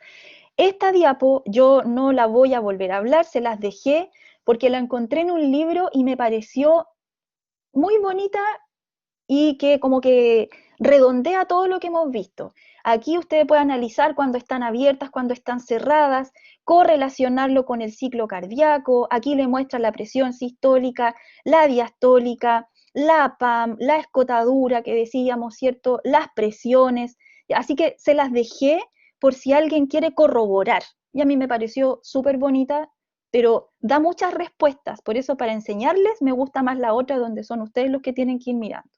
esta diapo yo no la voy a volver a hablar, se las dejé porque la encontré en un libro y me pareció muy bonita, y que como que redondea todo lo que hemos visto. Aquí ustedes pueden analizar cuando están abiertas, cuando están cerradas, correlacionarlo con el ciclo cardíaco. Aquí le muestra la presión sistólica, la diastólica, la PAM, la escotadura que decíamos, ¿cierto? Las presiones. Así que se las dejé por si alguien quiere corroborar. Y a mí me pareció súper bonita, pero da muchas respuestas. Por eso, para enseñarles, me gusta más la otra, donde son ustedes los que tienen que ir mirando.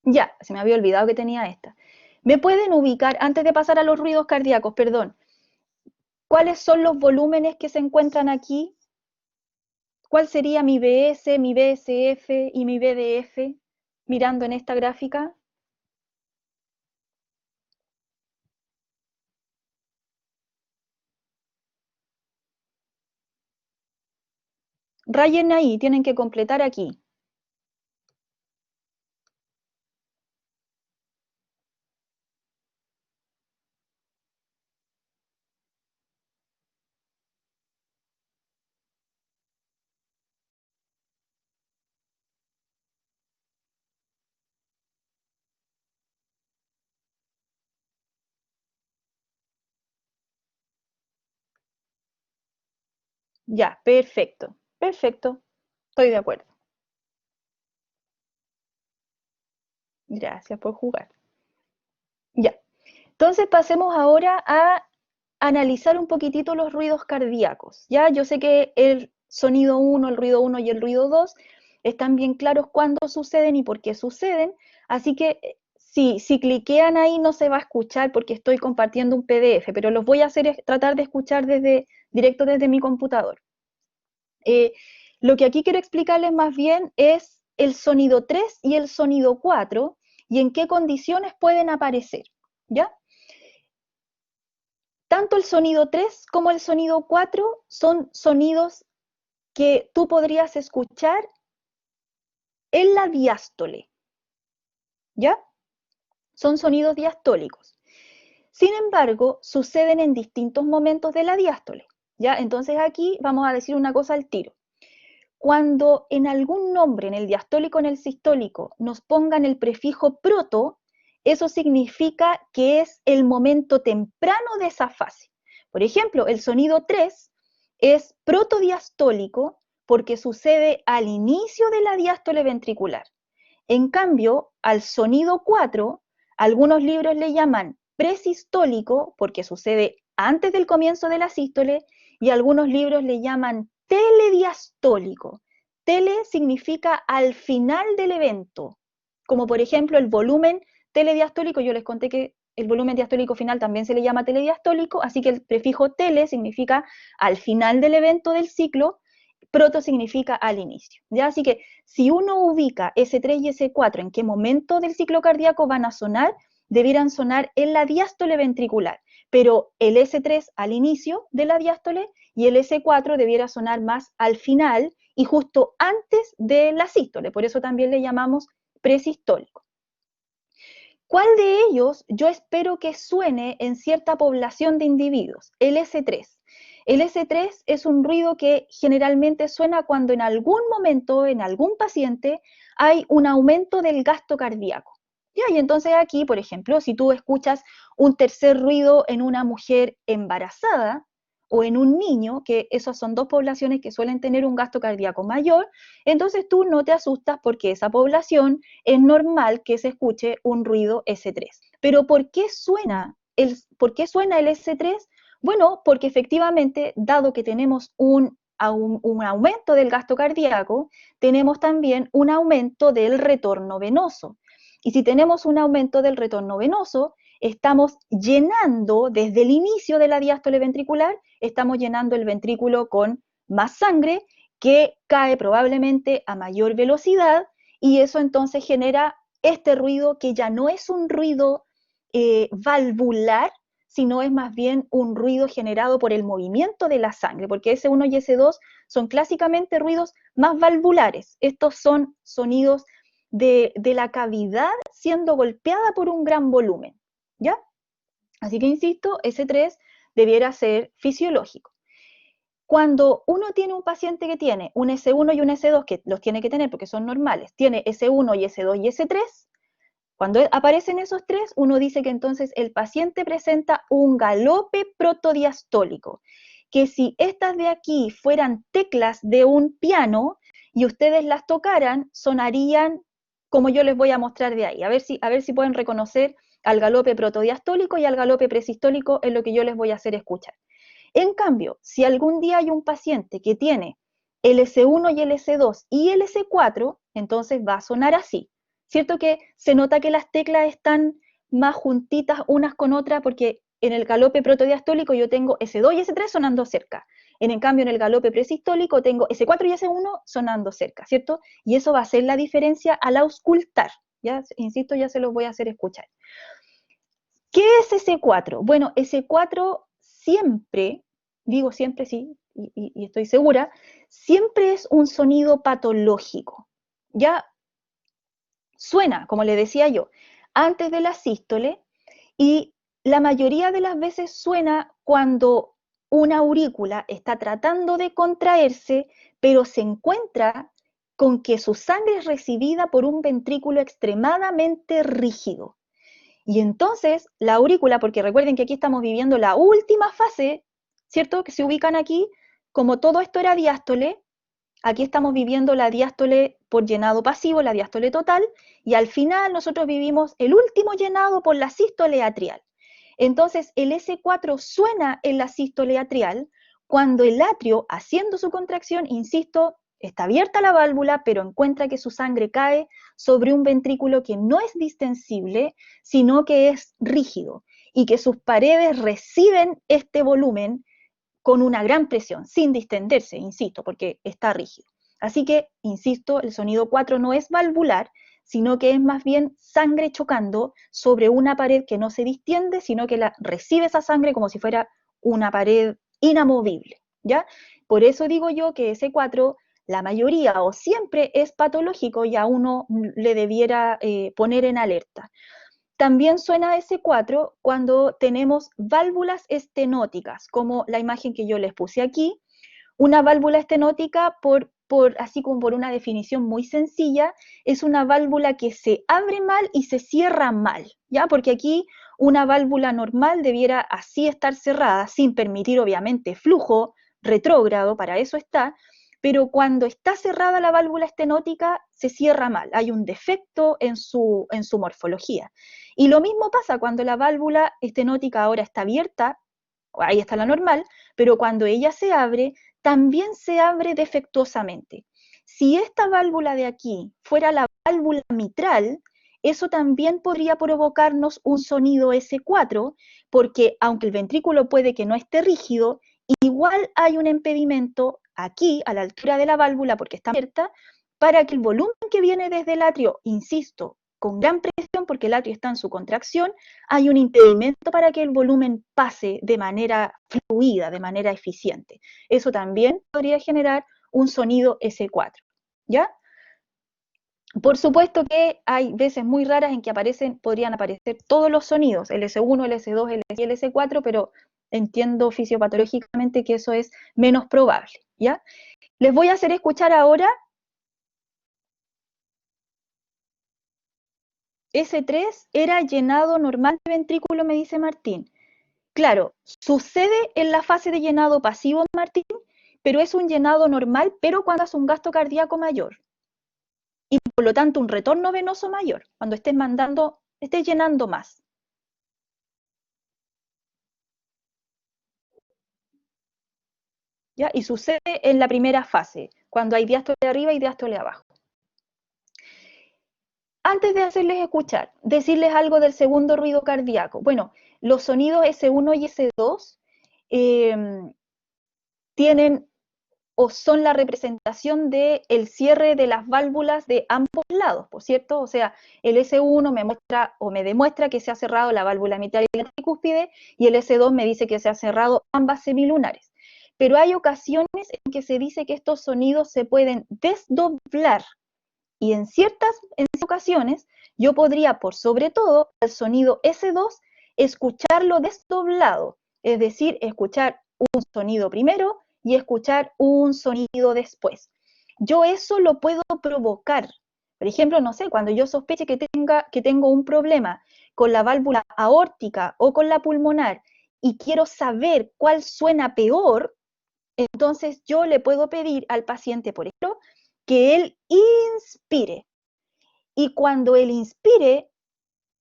Ya, se me había olvidado que tenía esta. ¿Me pueden ubicar, antes de pasar a los ruidos cardíacos, perdón, cuáles son los volúmenes que se encuentran aquí? ¿Cuál sería mi BS, mi BSF y mi BDF mirando en esta gráfica? Rayen ahí, tienen que completar aquí. Ya, perfecto, perfecto, estoy de acuerdo. Gracias por jugar. Ya, entonces pasemos ahora a analizar un poquitito los ruidos cardíacos. Ya, yo sé que el sonido 1, el ruido 1 y el ruido 2 están bien claros cuándo suceden y por qué suceden, así que si cliquean ahí no se va a escuchar porque estoy compartiendo un PDF, pero los voy a hacer tratar de escuchar directo desde mi computador. Lo que aquí quiero explicarles más bien es el sonido 3 y el sonido 4 y en qué condiciones pueden aparecer, ¿ya? Tanto el sonido 3 como el sonido 4 son sonidos que tú podrías escuchar en la diástole, ¿ya? Son sonidos diastólicos. Sin embargo, suceden en distintos momentos de la diástole, ¿ya? Entonces aquí vamos a decir una cosa al tiro. Cuando en algún nombre, en el diastólico o en el sistólico, nos pongan el prefijo proto, eso significa que es el momento temprano de esa fase. Por ejemplo, el sonido 3 es protodiastólico porque sucede al inicio de la diástole ventricular. En cambio, al sonido 4, algunos libros le llaman presistólico porque sucede antes del comienzo de la sístole y algunos libros le llaman telediastólico. Tele significa al final del evento, como por ejemplo el volumen telediastólico. Yo les conté que el volumen diastólico final también se le llama telediastólico, así que el prefijo tele significa al final del evento del ciclo, proto significa al inicio, ¿ya? Así que si uno ubica S3 y S4 en qué momento del ciclo cardíaco van a sonar, debieran sonar en la diástole ventricular, pero el S3 al inicio de la diástole y el S4 debiera sonar más al final y justo antes de la sístole, por eso también le llamamos presistólico. ¿Cuál de ellos yo espero que suene en cierta población de individuos? El S3. El S3 es un ruido que generalmente suena cuando en algún momento, en algún paciente, hay un aumento del gasto cardíaco. ¿Ya? Y entonces aquí, por ejemplo, si tú escuchas un tercer ruido en una mujer embarazada o en un niño, que esas son dos poblaciones que suelen tener un gasto cardíaco mayor, entonces tú no te asustas porque esa población es normal que se escuche un ruido S3. Pero ¿por qué suena el S3? Bueno, porque efectivamente, dado que tenemos un aumento del gasto cardíaco, tenemos también un aumento del retorno venoso. Y si tenemos un aumento del retorno venoso, estamos llenando desde el inicio de la diástole ventricular, estamos llenando el ventrículo con más sangre que cae probablemente a mayor velocidad y eso entonces genera este ruido que ya no es un ruido valvular, sino es más bien un ruido generado por el movimiento de la sangre, porque S1 y S2 son clásicamente ruidos más valvulares. Estos son sonidos de la cavidad siendo golpeada por un gran volumen, ¿ya? Así que insisto, S3 debiera ser fisiológico. Cuando uno tiene un paciente que tiene un S1 y un S2, que los tiene que tener porque son normales, tiene S1 y S2 y S3, cuando aparecen esos tres, uno dice que entonces el paciente presenta un galope protodiastólico, que si estas de aquí fueran teclas de un piano y ustedes las tocaran, sonarían como yo les voy a mostrar de ahí, a ver si pueden reconocer al galope protodiastólico y al galope presistólico en lo que yo les voy a hacer escuchar. En cambio, si algún día hay un paciente que tiene el S1 y el S2 y el S4, entonces va a sonar así. ¿Cierto que se nota que las teclas están más juntitas unas con otras? Porque en el galope protodiastólico yo tengo S2 y S3 sonando cerca. En cambio, en el galope presistólico tengo S4 y S1 sonando cerca, ¿cierto? Y eso va a hacer la diferencia al auscultar. Ya, insisto, ya se los voy a hacer escuchar. ¿Qué es S4? Bueno, S4 siempre, digo siempre sí, y estoy segura, siempre es un sonido patológico. Ya suena, como le decía yo, antes de la sístole y la mayoría de las veces suena cuando una aurícula está tratando de contraerse, pero se encuentra con que su sangre es recibida por un ventrículo extremadamente rígido. Y entonces la aurícula, porque recuerden que aquí estamos viviendo la última fase, ¿cierto? Que se ubican aquí, como todo esto era diástole, aquí estamos viviendo la diástole por llenado pasivo, la diástole total, y al final nosotros vivimos el último llenado por la sístole atrial. Entonces el S4 suena en la sístole atrial cuando el atrio, haciendo su contracción, insisto, Está abierta la válvula, pero encuentra que su sangre cae sobre un ventrículo que no es distensible, sino que es rígido y que sus paredes reciben este volumen con una gran presión, sin distenderse, insisto, porque está rígido. Así que, insisto, el sonido 4 no es valvular, sino que es más bien sangre chocando sobre una pared que no se distiende, sino que recibe esa sangre como si fuera una pared inamovible, ¿ya? Por eso digo yo que ese 4, la mayoría o siempre es patológico y a uno le debiera poner en alerta. También suena S4 cuando tenemos válvulas estenóticas, como la imagen que yo les puse aquí. Una válvula estenótica, así como por una definición muy sencilla, es una válvula que se abre mal y se cierra mal, ¿ya? Porque aquí una válvula normal debiera así estar cerrada, sin permitir obviamente flujo retrógrado, para eso está, pero cuando está cerrada la válvula estenótica se cierra mal, hay un defecto en su morfología. Y lo mismo pasa cuando la válvula estenótica ahora está abierta, ahí está la normal, pero cuando ella se abre, también se abre defectuosamente. Si esta válvula de aquí fuera la válvula mitral, eso también podría provocarnos un sonido S4, porque aunque el ventrículo puede que no esté rígido, igual hay un impedimento aquí, a la altura de la válvula, porque está abierta, para que el volumen que viene desde el atrio, insisto, con gran presión, porque el atrio está en su contracción, hay un impedimento para que el volumen pase de manera fluida, de manera eficiente. Eso también podría generar un sonido S4, ¿ya? Por supuesto que hay veces muy raras en que podrían aparecer todos los sonidos, el S1, el S2, el S y el S4, pero entiendo fisiopatológicamente que eso es menos probable, ¿ya? Les voy a hacer escuchar ahora S3 era llenado normal de ventrículo, me dice Martín. Claro, sucede en la fase de llenado pasivo, Martín, pero es un llenado normal, pero cuando hace un gasto cardíaco mayor. Y por lo tanto un retorno venoso mayor, cuando estés llenando más. ¿Ya? Y sucede en la primera fase, cuando hay diástole arriba y diástole abajo. Antes de hacerles escuchar, decirles algo del segundo ruido cardíaco. Bueno, los sonidos S1 y S2 tienen o son la representación del cierre de las válvulas de ambos lados, ¿por cierto? O sea, el S1 me muestra o me demuestra que se ha cerrado la válvula mitral y la tricúspide, y el S2 me dice que se ha cerrado ambas semilunares. Pero hay ocasiones en que se dice que estos sonidos se pueden desdoblar, y en ciertas ocasiones yo podría, por sobre todo, el sonido S2, escucharlo desdoblado, es decir, escuchar un sonido primero y escuchar un sonido después. Yo eso lo puedo provocar. Por ejemplo, no sé, cuando yo sospeche que tengo un problema con la válvula aórtica o con la pulmonar y quiero saber cuál suena peor, entonces yo le puedo pedir al paciente, por ejemplo, que él inspire. Y cuando él inspire,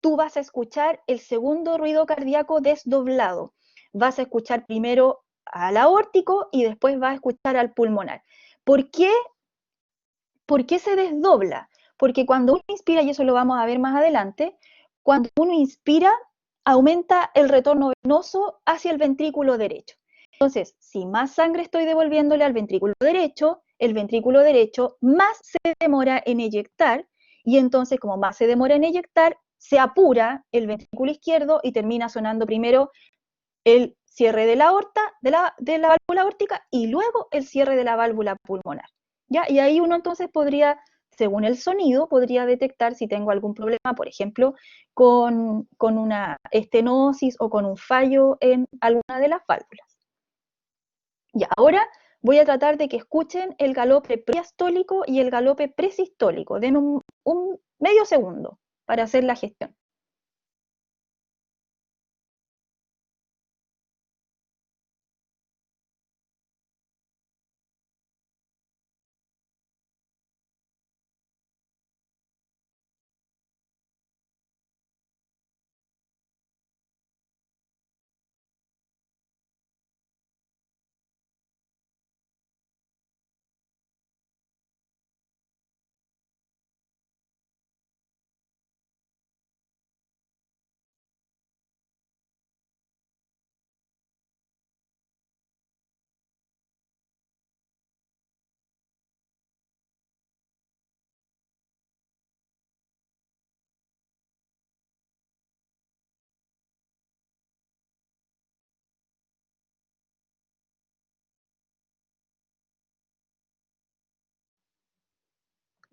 tú vas a escuchar el segundo ruido cardíaco desdoblado. Vas a escuchar primero al aórtico y después vas a escuchar al pulmonar. ¿Por qué? ¿Por qué se desdobla? Porque cuando uno inspira, y eso lo vamos a ver más adelante, cuando uno inspira, aumenta el retorno venoso hacia el ventrículo derecho. Entonces, si más sangre estoy devolviéndole al ventrículo derecho, el ventrículo derecho más se demora en eyectar, y entonces como más se demora en eyectar, se apura el ventrículo izquierdo y termina sonando primero el cierre de la aorta, de la válvula aórtica, y luego el cierre de la válvula pulmonar. ¿Ya? Y ahí uno entonces podría, según el sonido, podría detectar si tengo algún problema, por ejemplo, con una estenosis o con un fallo en alguna de las válvulas. Y ahora voy a tratar de que escuchen el galope preastólico y el galope presistólico. Den un medio segundo para hacer la gestión.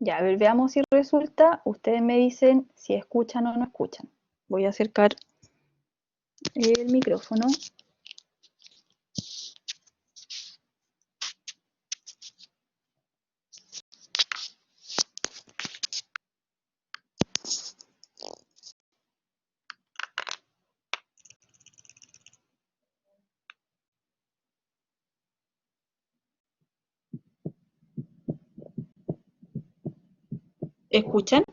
Ya, a ver, veamos si resulta. Ustedes me dicen si escuchan o no escuchan. Voy a acercar el micrófono. ¿Escuchan?